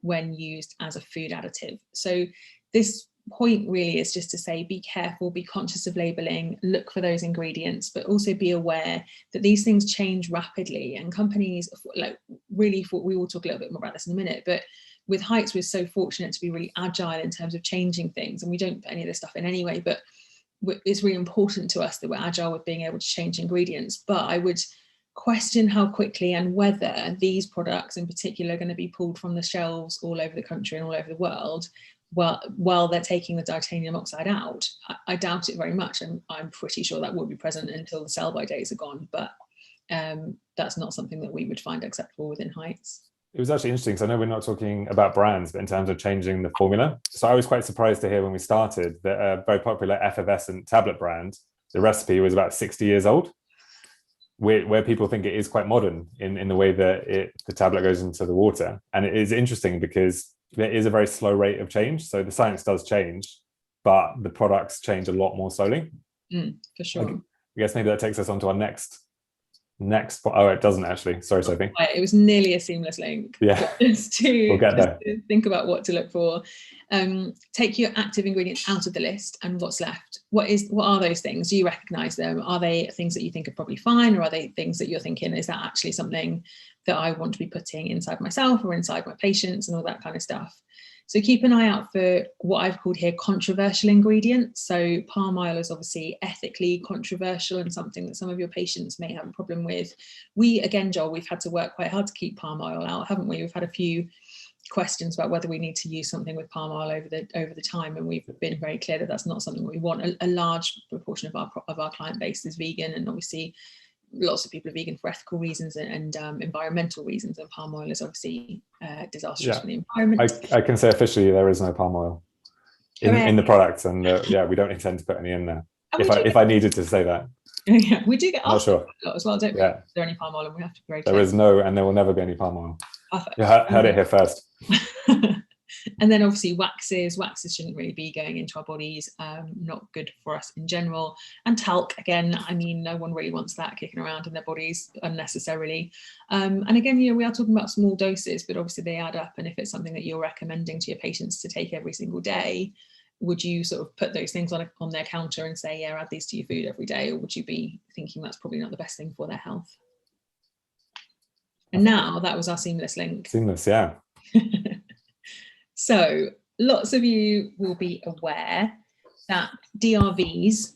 when used as a food additive. So this point really is just to say, be careful, be conscious of labeling, look for those ingredients, but also be aware that these things change rapidly. And companies, like, really, we will talk a little bit more about this in a minute, but with Heights, we're so fortunate to be really agile in terms of changing things, and we don't put any of this stuff in anyway, but it's really important to us that we're agile with being able to change ingredients. But I would question how quickly and whether these products in particular are going to be pulled from the shelves all over the country and all over the world while they're taking the titanium oxide out. I doubt it very much, and I'm pretty sure that will be present until the sell-by days are gone, but that's not something that we would find acceptable within Heights. It was actually interesting, because I know we're not talking about brands, but in terms of changing the formula. So I was quite surprised to hear when we started that a very popular effervescent tablet brand, the recipe was about 60 years old, where people think it is quite modern in the way that the tablet goes into the water. And it is interesting because there is a very slow rate of change. So the science does change, but the products change a lot more slowly. For sure. I guess maybe that takes us on to our next. Oh, it doesn't actually. Sorry, Sophie. It was nearly a seamless link. Yeah, we'll get there. To think about what to look for. Take your active ingredients out of the list, and what's left. What are those things? Do you recognise them? Are they things that you think are probably fine, or are they things that you're thinking, is that actually something that I want to be putting inside myself or inside my patients, and all that kind of stuff? So keep an eye out for what I've called here controversial ingredients. So palm oil is obviously ethically controversial and something that some of your patients may have a problem with. Again, Joel, we've had to work quite hard to keep palm oil out, haven't we? We've had a few questions about whether we need to use something with palm oil over the time, and we've been very clear that that's not something we want. A large proportion of our client base is vegan, and obviously lots of people are vegan for ethical reasons and environmental reasons, and palm oil is obviously disastrous for the environment. I can say officially there is no palm oil in the products, and we don't intend to put any in there. If I needed to say that. Yeah, we do get asked a lot as well, don't we? Yeah. Is there any palm oil? And we have to be very clear. There is no, and there will never be any palm oil. Perfect. You heard it here first. And then obviously waxes shouldn't really be going into our bodies, not good for us in general. And talc, again, I mean, no one really wants that kicking around in their bodies unnecessarily. And again, we are talking about small doses, but obviously they add up. And if it's something that you're recommending to your patients to take every single day, would you sort of put those things on their counter and say, yeah, add these to your food every day? Or would you be thinking that's probably not the best thing for their health? And now that was our seamless link. Seamless, yeah. So lots of you will be aware that DRVs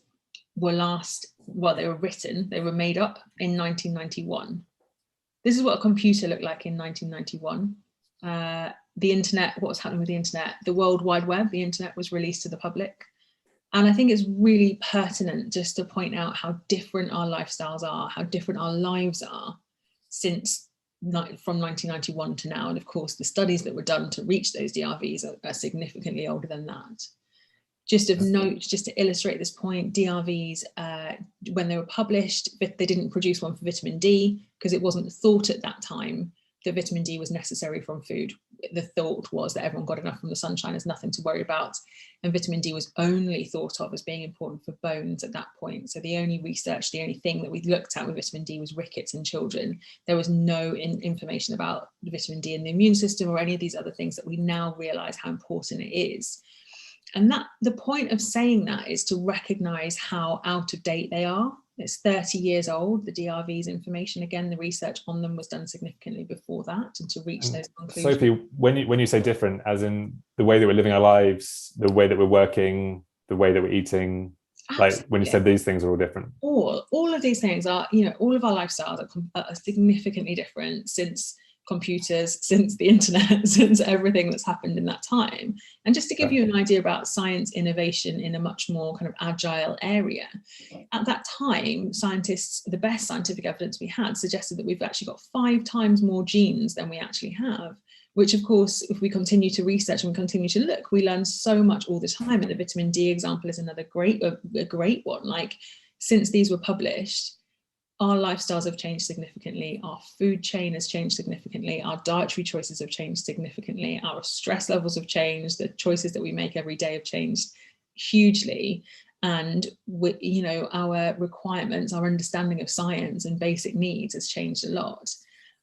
were they were made up in 1991. This is what a computer looked like in 1991. The internet, what was happening with the internet, the World Wide Web, the internet was released to the public. And I think it's really pertinent just to point out how different our lifestyles are, how different our lives are from 1991 to now. And of course, the studies that were done to reach those DRVs are significantly older than that. Just of note, just to illustrate this point, DRVs, when they were published, they didn't produce one for vitamin D because it wasn't thought at that time that vitamin D was necessary from food. The thought was that everyone got enough from the sunshine, there's nothing to worry about. And vitamin D was only thought of as being important for bones at that point. So the only research, the only thing that we looked at with vitamin D was rickets in children. There was no information about vitamin D in the immune system or any of these other things that we now realize how important it is. And that the point of saying that is to recognize how out of date they are. It's 30 years old, the DRV's information. Again, the research on them was done significantly before that, and to reach those conclusions. Sophie, when you say different, as in the way that we're living our lives, the way that we're working, the way that we're eating, absolutely. Like when you said these things are all different. All of these things are, all of our lifestyles are significantly different since computers, since the internet, since everything that's happened in that time. And just to give you an idea about science innovation in a much more kind of agile area, at that time, scientists, the best scientific evidence we had suggested that we've actually got 5 times more genes than we actually have, which of course, if we continue to research and we continue to look, we learn so much all the time. And the vitamin D example is another great one. Like, since these were published, our lifestyles have changed significantly, our food chain has changed significantly, our dietary choices have changed significantly, our stress levels have changed, the choices that we make every day have changed hugely. And our requirements, our understanding of science and basic needs has changed a lot.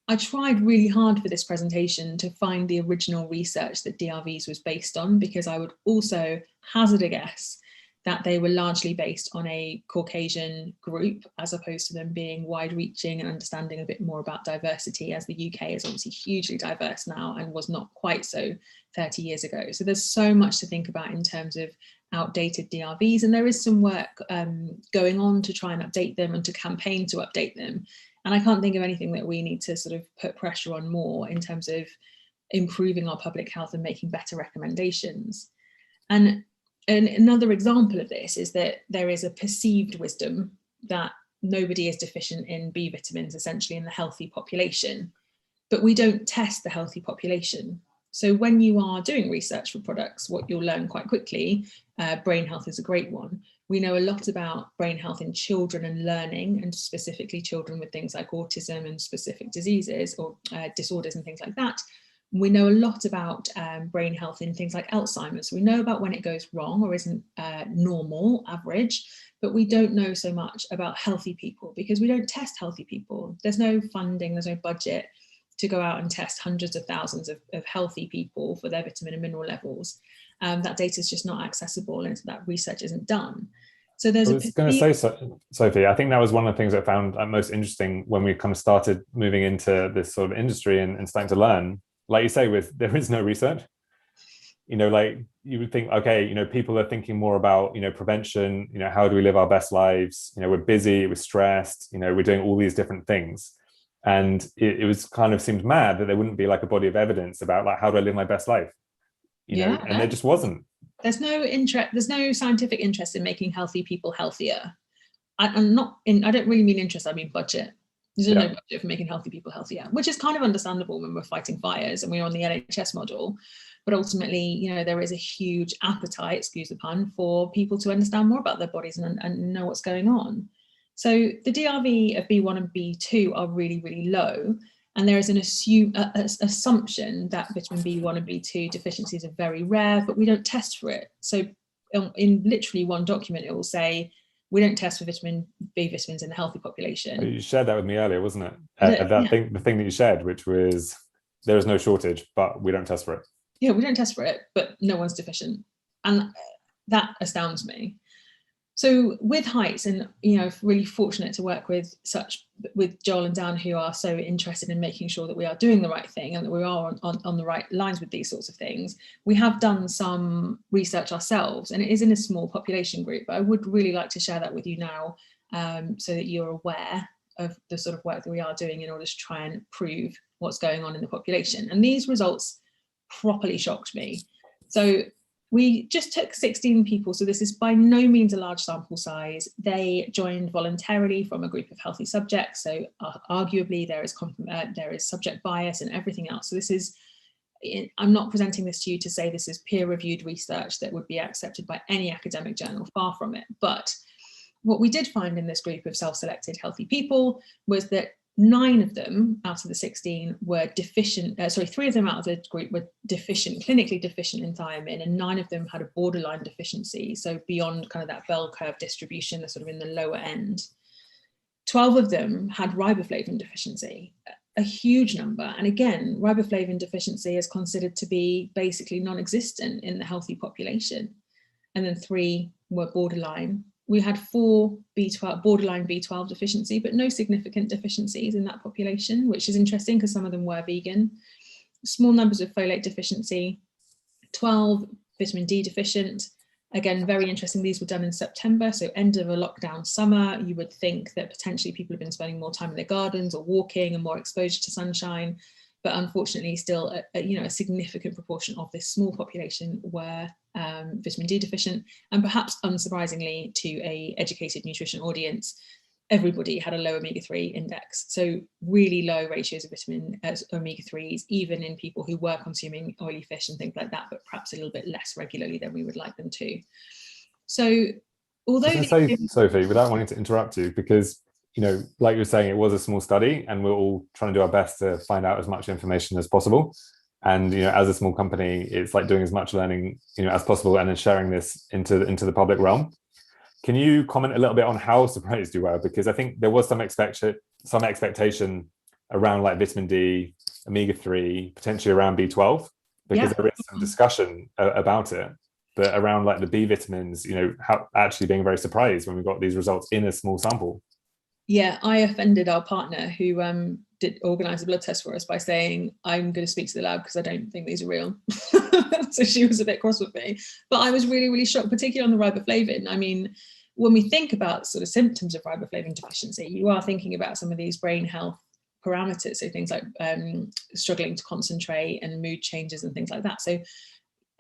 I tried really hard for this presentation to find the original research that DRVs was based on, because I would also hazard a guess that they were largely based on a Caucasian group, as opposed to them being wide-reaching and understanding a bit more about diversity, as the UK is obviously hugely diverse now and was not quite so 30 years ago. So there's so much to think about in terms of outdated DRVs, and there is some work going on to try and update them and to campaign to update them. And I can't think of anything that we need to sort of put pressure on more in terms of improving our public health and making better recommendations. And another example of this is that there is a perceived wisdom that nobody is deficient in B vitamins, essentially, in the healthy population, but we don't test the healthy population. So when you are doing research for products, what you'll learn quite quickly, brain health is a great one. We know a lot about brain health in children and learning, and specifically children with things like autism and specific diseases or disorders and things like that. We know a lot about brain health in things like Alzheimer's. We know about when it goes wrong or isn't normal, average, but we don't know so much about healthy people because we don't test healthy people. There's no funding, there's no budget to go out and test hundreds of thousands of healthy people for their vitamin and mineral levels. That data is just not accessible, and that research isn't done. So there's I was going to say, Sophie, I think that was one of the things I found most interesting when we kind of started moving into this sort of industry and starting to learn. Like you say, there is no research, like you would think, okay, people are thinking more about, prevention, how do we live our best lives? We're busy, we're stressed, we're doing all these different things. And it was kind of seemed mad that there wouldn't be like a body of evidence about like, how do I live my best life? And there just wasn't. There's no scientific interest in making healthy people healthier. I don't really mean interest, I mean budget. There's no budget for making healthy people healthier, which is kind of understandable when we're fighting fires and we're on the NHS model. But ultimately, there is a huge appetite, excuse the pun, for people to understand more about their bodies and know what's going on. So the DRV of B1 and B2 are really, really low. And there is an assumption that vitamin B1 and B2 deficiencies are very rare, but we don't test for it. So in literally one document, it will say, we don't test for vitamin B vitamins in the healthy population. You shared that with me earlier, wasn't it? The thing that you shared, which was there is no shortage, but we don't test for it. Yeah, we don't test for it, but no one's deficient. And that astounds me. So with Heights, and really fortunate to work with Joel and Dan, who are so interested in making sure that we are doing the right thing and that we are on the right lines with these sorts of things. We have done some research ourselves, and it is in a small population group, but I would really like to share that with you now, so that you're aware of the sort of work that we are doing in order to try and prove what's going on in the population. And these results properly shocked me. So we just took 16 people, so this is by no means a large sample size. They joined voluntarily from a group of healthy subjects, so arguably there is subject bias and everything else. So this is, I'm not presenting this to you to say this is peer-reviewed research that would be accepted by any academic journal, far from it. But what we did find in this group of self-selected healthy people was that 9 of them out of the 16 were deficient, 3 of them out of the group were deficient, clinically deficient in thiamine, and 9 of them had a borderline deficiency, so beyond kind of that bell curve distribution, they're sort of in the lower end. 12 of them had riboflavin deficiency, a huge number. And again, riboflavin deficiency is considered to be basically non-existent in the healthy population. And then 3 were borderline. We had 4 borderline B12 deficiency, but no significant deficiencies in that population, which is interesting because some of them were vegan. Small numbers of folate deficiency, 12 vitamin D deficient. Again, very interesting. These were done in September, so end of a lockdown summer. You would think that potentially people have been spending more time in their gardens or walking and more exposure to sunshine. But unfortunately, still, a significant proportion of this small population were vitamin D deficient, and perhaps unsurprisingly to a educated nutrition audience, everybody had a low omega-3 index. So really low ratios of omega-3s, even in people who were consuming oily fish and things like that, but perhaps a little bit less regularly than we would like them to. So although— I was going to say, Sophie, without wanting to interrupt you, because, you know, like you were saying, it was a small study and we're all trying to do our best to find out as much information as possible. And, you know, as a small company, it's like doing as much learning, you know, as possible and then sharing this into the public realm. Can you comment a little bit on how surprised you were? Because I think there was some expectation around like vitamin D, omega-3, potentially around B12, because there is some discussion about it. But around like the B vitamins, you know, how actually being very surprised when we got these results in a small sample. Yeah, I offended our partner who did organise a blood test for us by saying, I'm going to speak to the lab because I don't think these are real. So she was a bit cross with me. But I was really, really shocked, particularly on the riboflavin. I mean, when we think about sort of symptoms of riboflavin deficiency, you are thinking about some of these brain health parameters. So things like struggling to concentrate and mood changes and things like that. So,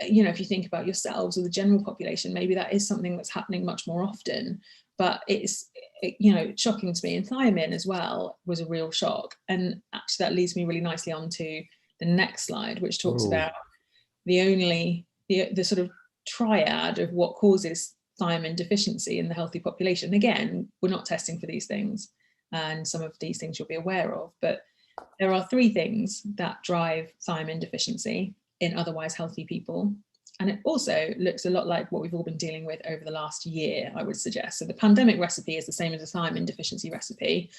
you know, if you think about yourselves or the general population, maybe that is something that's happening much more often. But it's, you know, shocking to me. And thiamine as well was a real shock. And actually that leads me really nicely on to the next slide, which talks about the sort of triad of what causes thiamine deficiency in the healthy population. Again, we're not testing for these things, and some of these things you'll be aware of, but there are 3 things that drive thiamine deficiency in otherwise healthy people. And it also looks a lot like what we've all been dealing with over the last year, I would suggest. So the pandemic recipe is the same as a thiamine deficiency recipe: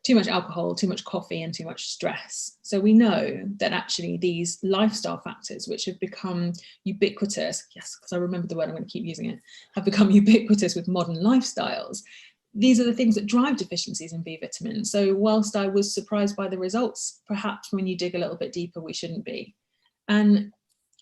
too much alcohol, too much coffee, and too much stress. So we know that actually these lifestyle factors, which have become ubiquitous, yes, because I remember the word, I'm going to keep using it, have become ubiquitous with modern lifestyles. These are the things that drive deficiencies in B vitamins. So whilst I was surprised by the results, perhaps when you dig a little bit deeper, we shouldn't be. And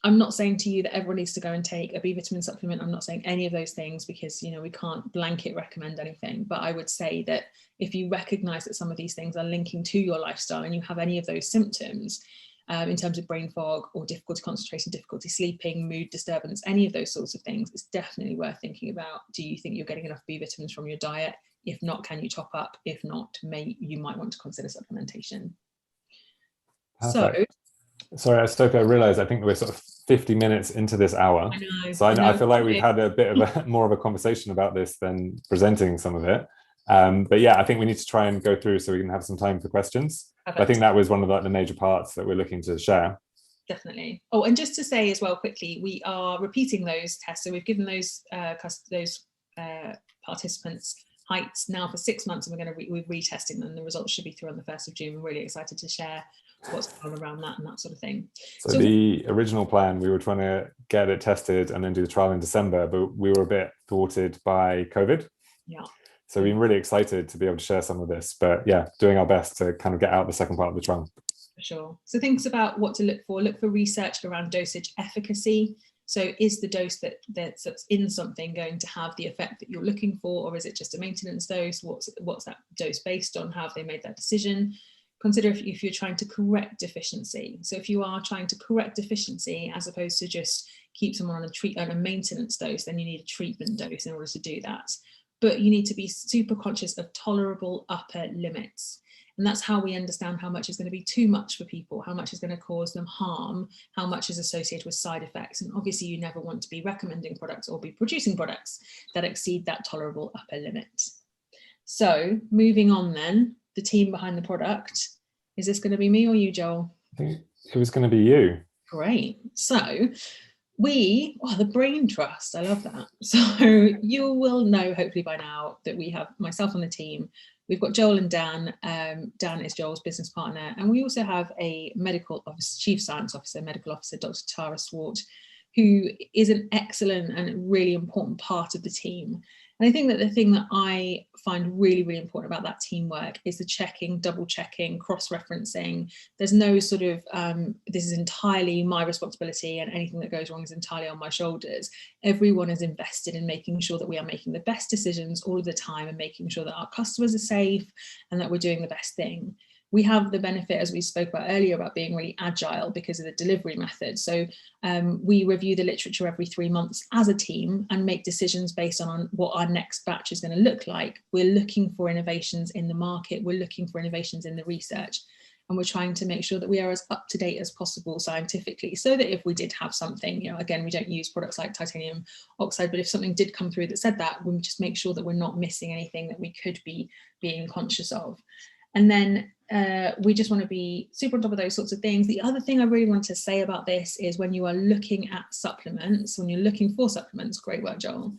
I'm not saying to you that everyone needs to go and take a B vitamin supplement. I'm not saying any of those things because, you know, we can't blanket recommend anything. But I would say that if you recognize that some of these things are linking to your lifestyle and you have any of those symptoms in terms of brain fog or difficulty concentrating, difficulty sleeping, mood disturbance, any of those sorts of things, it's definitely worth thinking about. Do you think you're getting enough B vitamins from your diet? If not, can you top up? If not, you might want to consider supplementation. Perfect. Sorry, Sophie, I realised I think we're sort of 50 minutes into this hour. I know, so I feel like we've had a bit of more of a conversation about this than presenting some of it. But yeah, I think we need to try and go through so we can have some time for questions. I think that was one of the major parts that we're looking to share. Definitely. Oh, and just to say as well quickly, we are repeating those tests. So we've given those participants heights now for 6 months, and we're retesting them. The results should be through on the 1st of June. We're really excited to share what's going on around that and that sort of thing. So the original plan, we were trying to get it tested and then do the trial in December, but we were a bit thwarted by COVID. Yeah. So we're really excited to be able to share some of this, but yeah, doing our best to kind of get out the second part of the trial. For sure. So things about what to look for research around dosage efficacy. So is the dose that's in something going to have the effect that you're looking for, or is it just a maintenance dose? What's that dose based on? How have they made that decision? Consider if you're trying to correct deficiency. So if you are trying to correct deficiency as opposed to just keep someone on a maintenance dose, then you need a treatment dose in order to do that. But you need to be super conscious of tolerable upper limits. And that's how we understand how much is going to be too much for people, how much is going to cause them harm, how much is associated with side effects. And obviously you never want to be recommending products or be producing products that exceed that tolerable upper limit. So moving on then, the team behind the product. Is this going to be me or you, Joel? I think it was going to be you. Great. So the brain trust, I love that. So you will know hopefully by now that we have myself on the team. We've got Joel and Dan. Dan is Joel's business partner. And we also have a medical officer, chief science officer, medical officer, Dr. Tara Swart, who is an excellent and really important part of the team. And I think that the thing that I find really, really important about that teamwork is the checking, double checking, cross-referencing. There's no sort of, this is entirely my responsibility and anything that goes wrong is entirely on my shoulders. Everyone is invested in making sure that we are making the best decisions all of the time and making sure that our customers are safe and that we're doing the best thing. We have the benefit, as we spoke about earlier, about being really agile because of the delivery method. So we review the literature every 3 months as a team and make decisions based on what our next batch is going to look like. We're looking for innovations in the market. We're looking for innovations in the research. And we're trying to make sure that we are as up to date as possible scientifically, so that if we did have something, again, we don't use products like titanium oxide, but if something did come through that said that, we just make sure that we're not missing anything that we could be being conscious of. And then we just want to be super on top of those sorts of things. The other thing I really want to say about this is when you are looking at supplements, when you're looking for supplements, great work, Joel,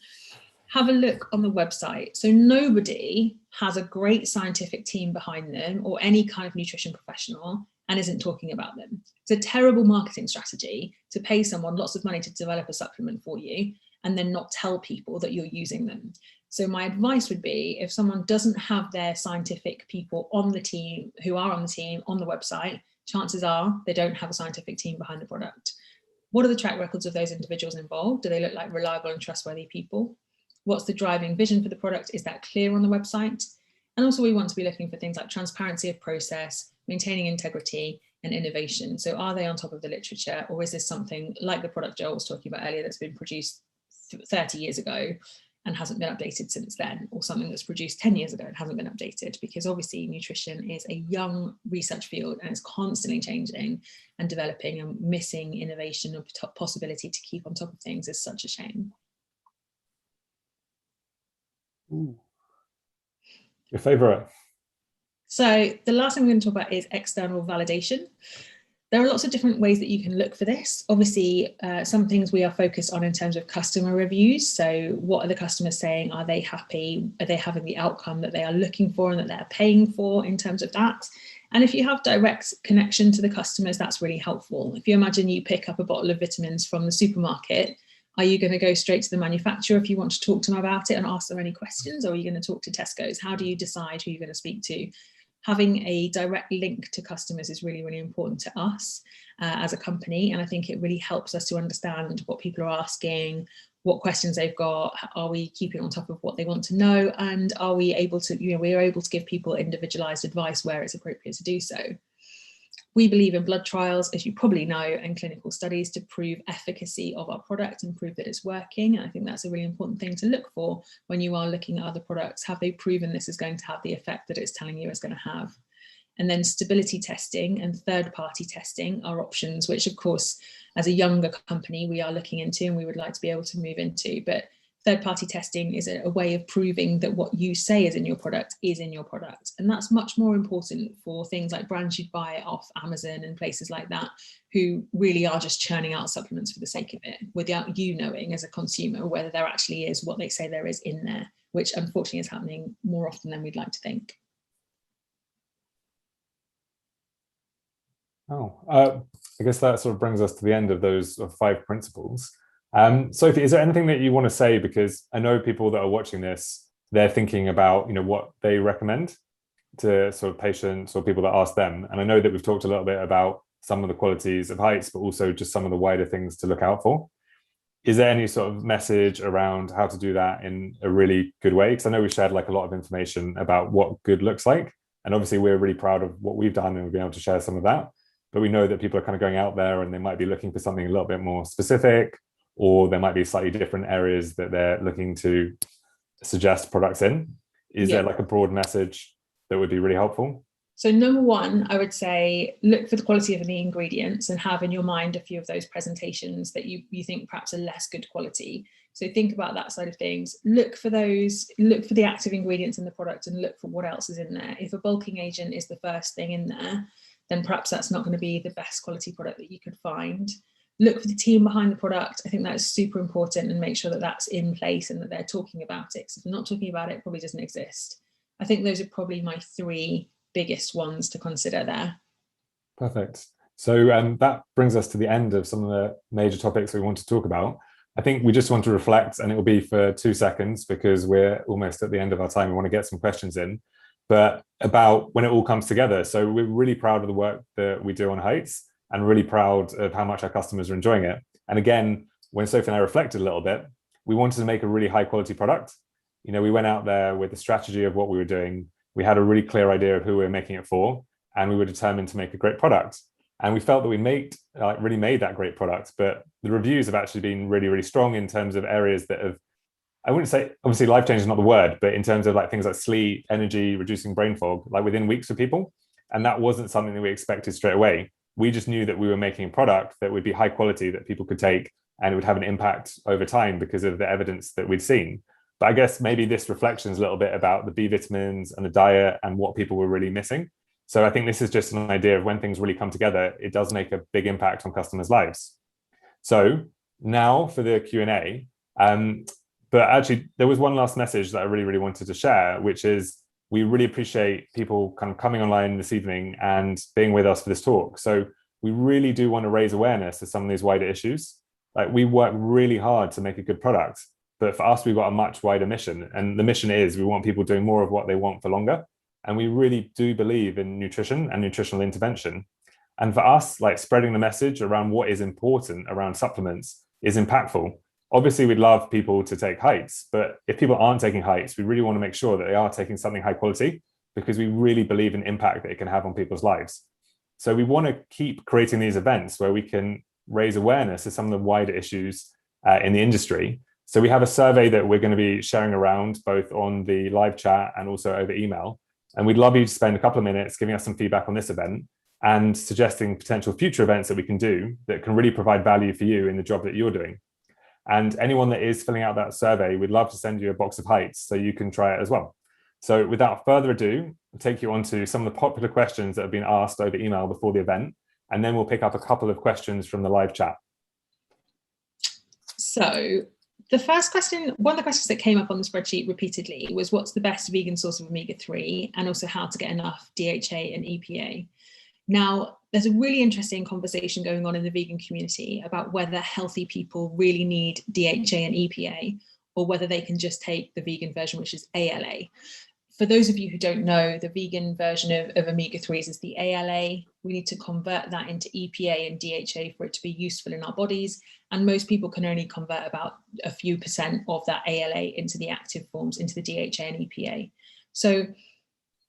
have a look on the website. So nobody has a great scientific team behind them or any kind of nutrition professional and isn't talking about them. It's a terrible marketing strategy to pay someone lots of money to develop a supplement for you and then not tell people that you're using them. So my advice would be, if someone doesn't have their scientific people on the team, who are on the team, on the website, chances are they don't have a scientific team behind the product. What are the track records of those individuals involved? Do they look like reliable and trustworthy people? What's the driving vision for the product? Is that clear on the website? And also we want to be looking for things like transparency of process, maintaining integrity and innovation. So are they on top of the literature, or is this something like the product Joel was talking about earlier that's been produced 30 years ago and hasn't been updated since then, or something that's produced 10 years ago and hasn't been updated? Because obviously nutrition is a young research field and it's constantly changing and developing, and missing innovation and possibility to keep on top of things is such a shame. Ooh. Your favorite? So the last thing we're going to talk about is external validation. There are lots of different ways that you can look for this. Obviously, some things we are focused on in terms of customer reviews. So what are the customers saying? Are they happy? Are they having the outcome that they are looking for and that they're paying for in terms of that? And if you have direct connection to the customers, that's really helpful. If you imagine you pick up a bottle of vitamins from the supermarket, are you going to go straight to the manufacturer if you want to talk to them about it and ask them any questions? Or are you going to talk to Tesco's? How do you decide who you're going to speak to? Having a direct link to customers is really, really important to us as a company. And I think it really helps us to understand what people are asking, what questions they've got, are we keeping on top of what they want to know? And are we able to, we are able to give people individualized advice where it's appropriate to do so. We believe in blood trials, as you probably know, and clinical studies to prove efficacy of our product and prove that it's working. And I think that's a really important thing to look for when you are looking at other products. Have they proven this is going to have the effect that it's telling you it's going to have? And then stability testing and third-party testing are options, which of course, as a younger company, we are looking into and we would like to be able to move into. But third-party testing is a way of proving that what you say is in your product is in your product. And that's much more important for things like brands you'd buy off Amazon and places like that, who really are just churning out supplements for the sake of it, without you knowing as a consumer whether there actually is what they say there is in there, which unfortunately is happening more often than we'd like to think. Oh, I guess that sort of brings us to the end of those 5 principles. Sophie, is there anything that you want to say? Because I know people that are watching this, they're thinking about, what they recommend to sort of patients or people that ask them. And I know that we've talked a little bit about some of the qualities of heights, but also just some of the wider things to look out for. Is there any sort of message around how to do that in a really good way? Because I know we shared like a lot of information about what good looks like. And obviously we're really proud of what we've done and we've been able to share some of that. But we know that people are kind of going out there and they might be looking for something a little bit more specific, or there might be slightly different areas that they're looking to suggest products in. Is there like a broad message that would be really helpful? So number one, I would say, look for the quality of the ingredients and have in your mind a few of those presentations that you think perhaps are less good quality. So think about that side of things. Look for the active ingredients in the product and look for what else is in there. If a bulking agent is the first thing in there, then perhaps that's not going to be the best quality product that you could find. Look for the team behind the product. I think that's super important, and make sure that that's in place and that they're talking about it. So if they're not talking about it, it probably doesn't exist. I think those are probably my three biggest ones to consider there. Perfect. So that brings us to the end of some of the major topics we want to talk about. I think we just want to reflect, and it will be for 2 seconds because we're almost at the end of our time. We want to get some questions in, but about when it all comes together. So we're really proud of the work that we do on Heights and really proud of how much our customers are enjoying it. And again, when Sophie and I reflected a little bit, we wanted to make a really high quality product. You know, we went out there with the strategy of what we were doing. We had a really clear idea of who we were making it for, and we were determined to make a great product. And we felt that we really made that great product, but the reviews have actually been really, really strong in terms of areas that have, I wouldn't say, obviously life change is not the word, but in terms of like things like sleep, energy, reducing brain fog, like within weeks for people. And that wasn't something that we expected straight away. We just knew that we were making a product that would be high quality, that people could take, and it would have an impact over time because of the evidence that we'd seen. But I guess maybe this reflection is a little bit about the B vitamins and the diet and what people were really missing. So I think this is just an idea of when things really come together, it does make a big impact on customers' lives. So now for the Q&A. But actually, there was one last message that I really, really wanted to share, which is we really appreciate people kind of coming online this evening and being with us for this talk. So we really do want to raise awareness of some of these wider issues. Like, we work really hard to make a good product, but for us, we've got a much wider mission. And the mission is we want people doing more of what they want for longer. And we really do believe in nutrition and nutritional intervention. And for us, like, spreading the message around what is important around supplements is impactful. Obviously, we'd love people to take Heights, but if people aren't taking Heights, we really want to make sure that they are taking something high quality, because we really believe in impact that it can have on people's lives. So we want to keep creating these events where we can raise awareness of some of the wider issues in the industry. So we have a survey that we're going to be sharing around both on the live chat and also over email. And we'd love you to spend a couple of minutes giving us some feedback on this event and suggesting potential future events that we can do that can really provide value for you in the job that you're doing. And anyone that is filling out that survey, we'd love to send you a box of Heights so you can try it as well. So without further ado, I'll take you on to some of the popular questions that have been asked over email before the event, and then we'll pick up a couple of questions from the live chat. So the first question, one of the questions that came up on the spreadsheet repeatedly was, what's the best vegan source of omega-3, and also how to get enough DHA and EPA. Now, there's a really interesting conversation going on in the vegan community about whether healthy people really need DHA and EPA, or whether they can just take the vegan version, which is ALA. For those of you who don't know, the vegan version of omega-3s is the ALA. We need to convert that into EPA and DHA for it to be useful in our bodies. And most people can only convert about a few percent of that ALA into the active forms, into the DHA and EPA. So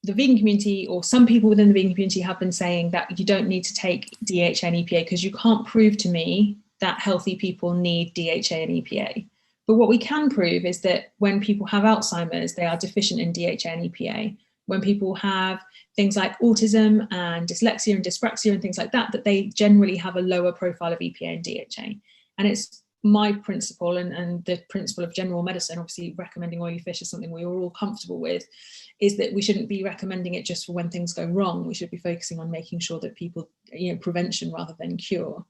the vegan community, or some people within the vegan community, have been saying that you don't need to take DHA and EPA because you can't prove to me that healthy people need DHA and EPA. But what we can prove is that when people have Alzheimer's, they are deficient in DHA and EPA. When people have things like autism and dyslexia and dyspraxia and things like that, that they generally have a lower profile of EPA and DHA. And it's my principle and the principle of general medicine, obviously recommending oily fish is something we are all comfortable with, is that we shouldn't be recommending it just for when things go wrong. We should be focusing on making sure that people, prevention rather than cure.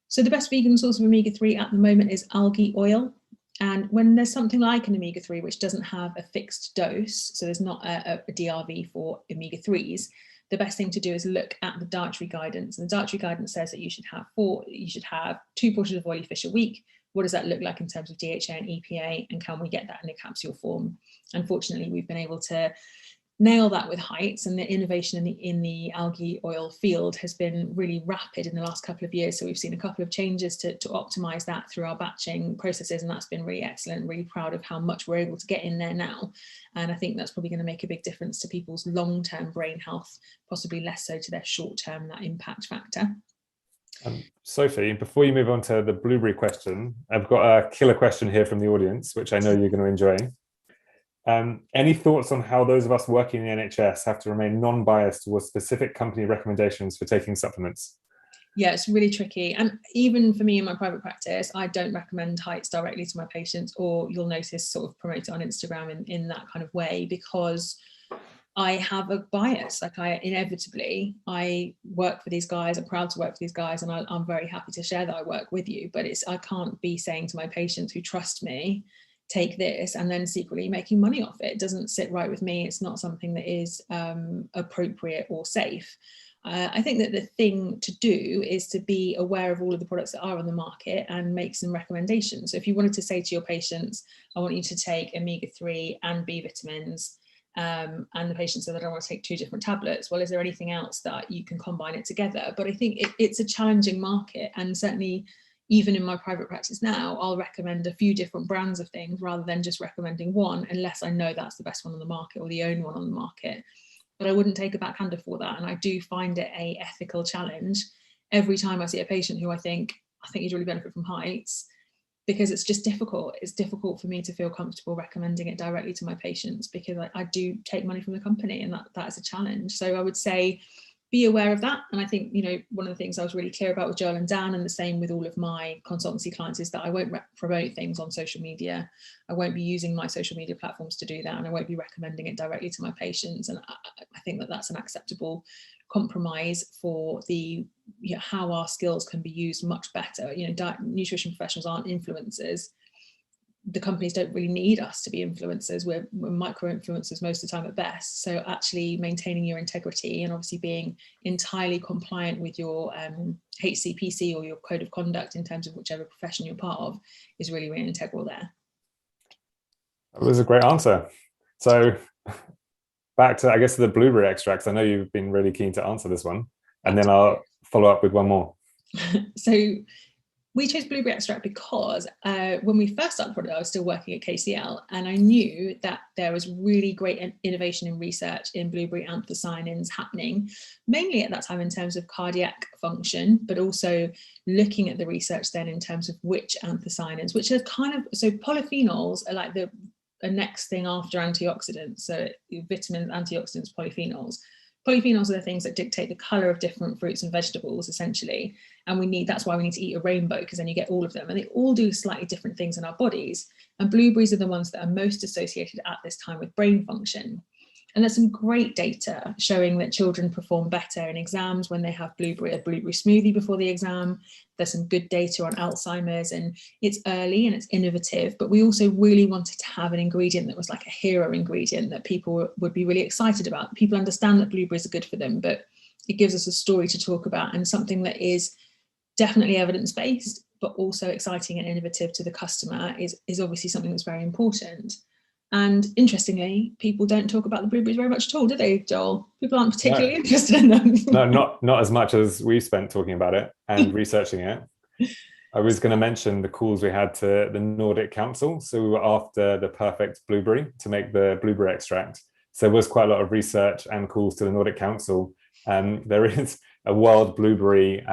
So the best vegan source of omega-3 at the moment is algae oil. And when there's something like an omega-3 which doesn't have a fixed dose, so there's not a DRV for omega-3s, the best thing to do is look at the dietary guidance. And the dietary guidance says that you should have 2 portions of oily fish a week. What does that look like in terms of DHA and EPA, and can we get that in a capsule form? Unfortunately, we've been able to nail that with Heights, and the innovation in the algae oil field has been really rapid in the last couple of years. So we've seen a couple of changes to optimize that through our batching processes, and that's been really excellent. Really proud of how much we're able to get in there now. And I think that's probably going to make a big difference to people's long-term brain health, possibly less so to their short-term, that impact factor. Sophie, before you move on to the blueberry question, I've got a killer question here from the audience, which I know you're going to enjoy. Any thoughts on how those of us working in the NHS have to remain non-biased towards specific company recommendations for taking supplements? Yeah, it's really tricky. And even for me in my private practice, I don't recommend heights directly to my patients, or you'll notice sort of promote it on Instagram in that kind of way, because I have a bias. Like I work for these guys, I'm proud to work for these guys, and I'm very happy to share that I work with you, but I can't be saying to my patients who trust me, take this, and then secretly making money off it. It doesn't sit right with me. It's not something that is appropriate or safe. I think that the thing to do is to be aware of all of the products that are on the market and make some recommendations. So if you wanted to say to your patients, I want you to take omega-3 and B vitamins, and the patient said, I don't want to take 2 different tablets. Well, is there anything else that you can combine it together? But I think it's a challenging market, and certainly even in my private practice now, I'll recommend a few different brands of things rather than just recommending one, unless I know that's the best one on the market or the only one on the market. But I wouldn't take a backhander for that. And I do find it a ethical challenge every time I see a patient who I think you'd really benefit from heights, because it's just difficult. It's difficult for me to feel comfortable recommending it directly to my patients, because I do take money from the company, and that is a challenge. So I would say be aware of that. And I think, one of the things I was really clear about with Joel and Dan, and the same with all of my consultancy clients, is that I won't promote things on social media. I won't be using my social media platforms to do that, and I won't be recommending it directly to my patients. And I think that that's an acceptable compromise for how our skills can be used much better. Nutrition professionals aren't influencers. The companies don't really need us to be influencers. We're micro influencers most of the time at best. So actually maintaining your integrity and obviously being entirely compliant with your HCPC or your code of conduct in terms of whichever profession you're part of is really, really integral there. That was a great answer. So back to, I guess, the blueberry extracts. I know you've been really keen to answer this one, and then I'll follow up with one more. So we chose blueberry extract because when we first started the product, I was still working at KCL, and I knew that there was really great innovation in research in blueberry anthocyanins happening, mainly at that time in terms of cardiac function, but also looking at the research then in terms of which anthocyanins, which are so polyphenols are like the next thing after antioxidants. So vitamins, antioxidants, polyphenols. Polyphenols are the things that dictate the color of different fruits and vegetables, essentially. And that's why we need to eat a rainbow, because then you get all of them. And they all do slightly different things in our bodies. And blueberries are the ones that are most associated at this time with brain function. And there's some great data showing that children perform better in exams when they have a blueberry smoothie before the exam. There's some good data on Alzheimer's, and it's early and it's innovative, but we also really wanted to have an ingredient that was like a hero ingredient that people would be really excited about. People understand that blueberries are good for them, but it gives us a story to talk about, and something that is definitely evidence-based, but also exciting and innovative to the customer is obviously something that's very important. And interestingly, people don't talk about the blueberries very much at all, do they, Joel? People aren't particularly interested in them. No, not as much as we spent talking about it and researching it. I was going to mention the calls we had to the Nordic Council. So we were after the perfect blueberry to make the blueberry extract. So there was quite a lot of research and calls to the Nordic Council. There is a wild blueberry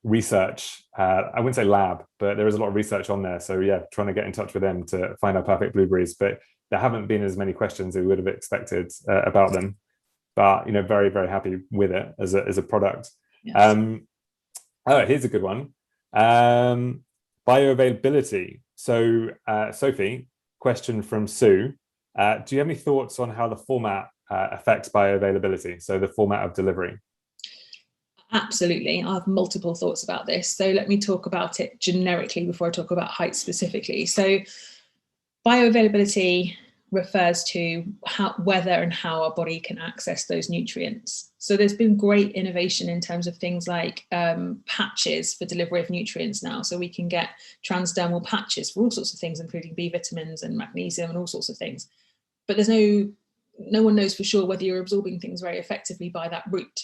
research, I wouldn't say lab, but there is a lot of research on there. So yeah, trying to get in touch with them to find our perfect blueberries, but there haven't been as many questions as we would have expected about them. But very, very happy with it as a product. Yes. Here's a good one. Bioavailability. So Sophie, question from Sue. Do you have any thoughts on how the format affects bioavailability? So the format of delivery. Absolutely. I have multiple thoughts about this. So let me talk about it generically before I talk about height specifically. So bioavailability refers to whether and how our body can access those nutrients. So there's been great innovation in terms of things like patches for delivery of nutrients now. So we can get transdermal patches for all sorts of things, including B vitamins and magnesium and all sorts of things. But there's no one knows for sure whether you're absorbing things very effectively by that route.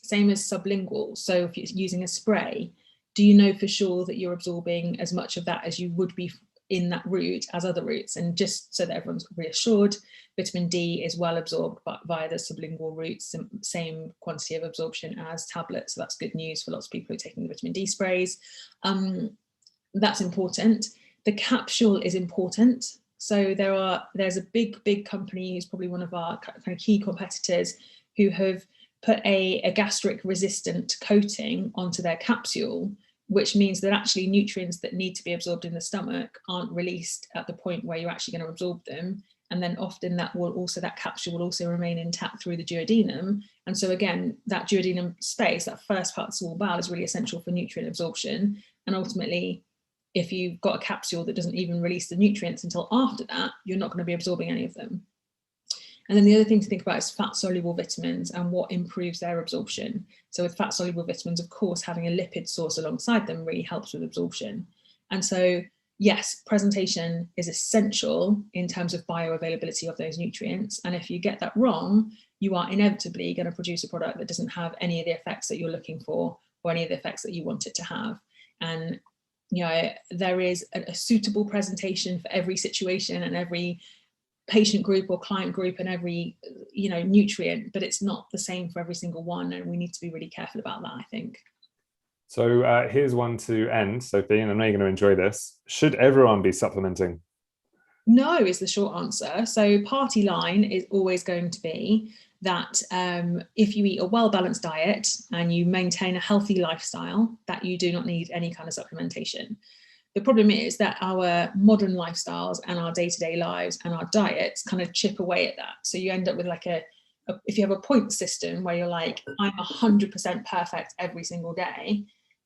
Same as sublingual. So if you're using a spray, do you know for sure that you're absorbing as much of that as you would be in that route as other routes? And just so that everyone's reassured, vitamin D is well absorbed via the sublingual routes, same quantity of absorption as tablets. So that's good news for lots of people who are taking the vitamin D sprays. That's important. The capsule is important. So there's a big company who's probably one of our kind of key competitors who have put a gastric resistant coating onto their capsule, which means that actually nutrients that need to be absorbed in the stomach aren't released at the point where you're actually going to absorb them. And then often that capsule will also remain intact through the duodenum. And so again, that duodenum space, that first part of the small bowel, is really essential for nutrient absorption. And ultimately, if you've got a capsule that doesn't even release the nutrients until after that, you're not going to be absorbing any of them. And then the other thing to think about is fat-soluble vitamins and what improves their absorption. So with fat-soluble vitamins, of course, having a lipid source alongside them really helps with absorption. And so, yes, presentation is essential in terms of bioavailability of those nutrients. And if you get that wrong, you are inevitably going to produce a product that doesn't have any of the effects that you're looking for or any of the effects that you want it to have. And there is a suitable presentation for every situation and every patient group or client group and every nutrient, but it's not the same for every single one, and we need to be really careful about that, I think. So here's one to end, Sophie, and I know you're going to enjoy this. Should everyone be supplementing? No is the short answer. So party line is always going to be that if you eat a well-balanced diet and you maintain a healthy lifestyle, that you do not need any kind of supplementation. The problem is that our modern lifestyles and our day-to-day lives and our diets kind of chip away at that. So you end up with like if you have a point system where you're like, I'm 100% perfect every single day,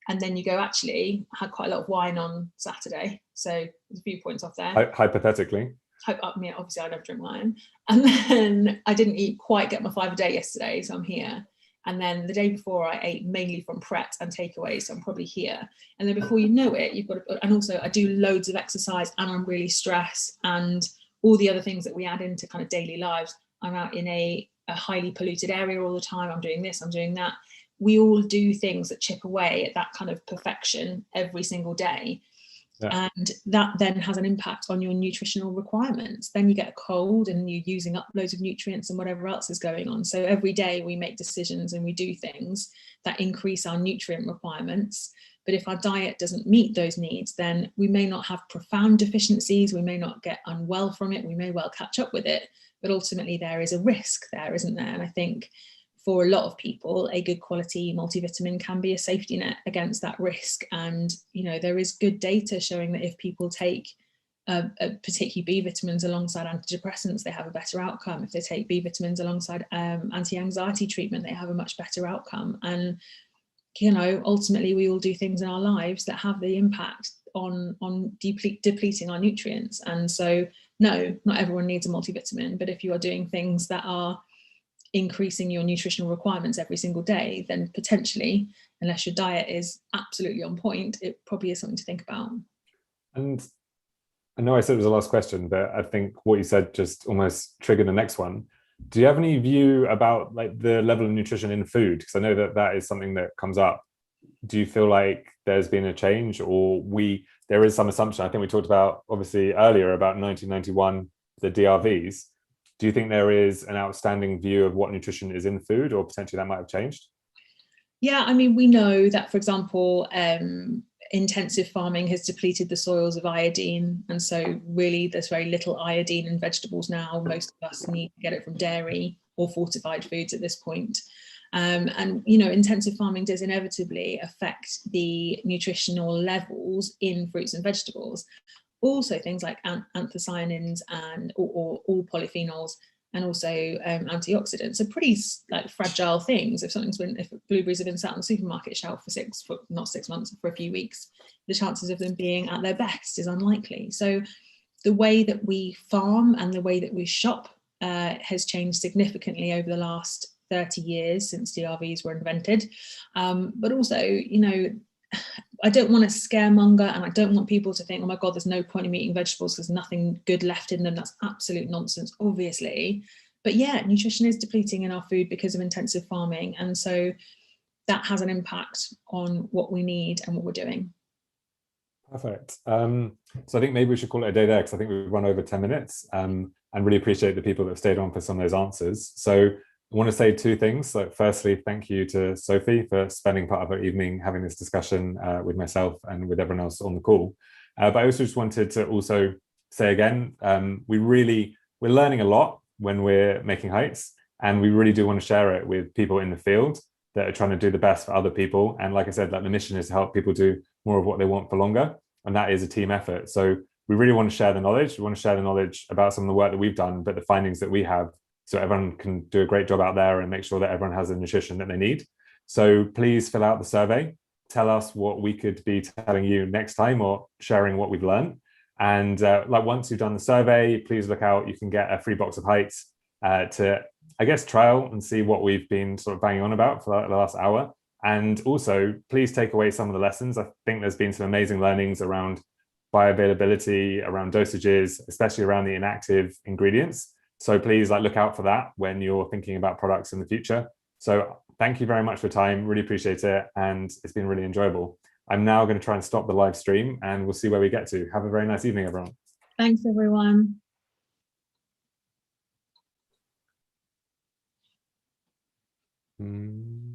and then you go, actually, I had quite a lot of wine on Saturday, so there's a few points off there. Hypothetically. Obviously, I never drink wine. And then I didn't quite get my 5 a day yesterday, so I'm here. And then the day before I ate mainly from Pret and takeaways, so I'm probably here. And then before you know it, you've got to, and also I do loads of exercise and I'm really stressed and all the other things that we add into kind of daily lives. I'm out in a highly polluted area all the time. I'm doing this, I'm doing that. We all do things that chip away at that kind of perfection every single day. Yeah. And that then has an impact on your nutritional requirements. Then you get a cold and you're using up loads of nutrients and whatever else is going on. So every day we make decisions and we do things that increase our nutrient requirements. But if our diet doesn't meet those needs, then we may not have profound deficiencies. We may not get unwell from it. We may well catch up with it. But ultimately there is a risk there, isn't there? And I think for a lot of people, a good quality multivitamin can be a safety net against that risk. And, there is good data showing that if people take particularly B vitamins alongside antidepressants, they have a better outcome. If they take B vitamins alongside anti-anxiety treatment, they have a much better outcome. And, ultimately we all do things in our lives that have the impact on depleting our nutrients. And so, no, not everyone needs a multivitamin, but if you are doing things that are increasing your nutritional requirements every single day, then potentially, unless your diet is absolutely on point, it probably is something to think about. And I know I said it was the last question, but I think what you said just almost triggered the next one. Do you have any view about like the level of nutrition in food? Because I know that is something that comes up. Do you feel like there's been a change, or there is some assumption? I think we talked about obviously earlier about 1991, the DRVs. Do you think there is an outstanding view of what nutrition is in food, or potentially that might have changed? Yeah, I mean, we know that, for example, intensive farming has depleted the soils of iodine. And so really there's very little iodine in vegetables now. Most of us need to get it from dairy or fortified foods at this point. And, intensive farming does inevitably affect the nutritional levels in fruits and vegetables. Also things like anthocyanins and or all polyphenols, and also antioxidants are pretty like fragile things. If blueberries have been sat on the supermarket shelf for not 6 months, for a few weeks, the chances of them being at their best is unlikely. So the way that we farm and the way that we shop has changed significantly over the last 30 years since DRVs were invented. But also, I don't want to scaremonger, and I don't want people to think, oh my God, there's no point in eating vegetables, there's nothing good left in them. That's absolute nonsense, obviously. But yeah, nutrition is depleting in our food because of intensive farming. And so that has an impact on what we need and what we're doing. Perfect. So I think maybe we should call it a day there, because I think we've run over 10 minutes and really appreciate the people that have stayed on for some of those answers. So I want to say two things. So firstly, thank you to Sophie for spending part of her evening having this discussion with myself and with everyone else on the call. But I also just wanted to also say again, we're learning a lot when we're making heights, and we really do want to share it with people in the field that are trying to do the best for other people. And like I said, like, the mission is to help people do more of what they want for longer, and that is a team effort. So we really want to share the knowledge. We want to share the knowledge about some of the work that we've done, but the findings that we have, so everyone can do a great job out there and make sure that everyone has the nutrition that they need. So please fill out the survey. Tell us what we could be telling you next time, or sharing what we've learned. And like, once you've done the survey, please look out. You can get a free box of heights to, I guess, trial and see what we've been sort of banging on about for the last hour. And also, please take away some of the lessons. I think there's been some amazing learnings around bioavailability, around dosages, especially around the inactive ingredients. So please, like, look out for that when you're thinking about products in the future. So thank you very much for your time. Really appreciate it. And it's been really enjoyable. I'm now going to try and stop the live stream, and we'll see where we get to. Have a very nice evening, everyone. Thanks, everyone. Mm.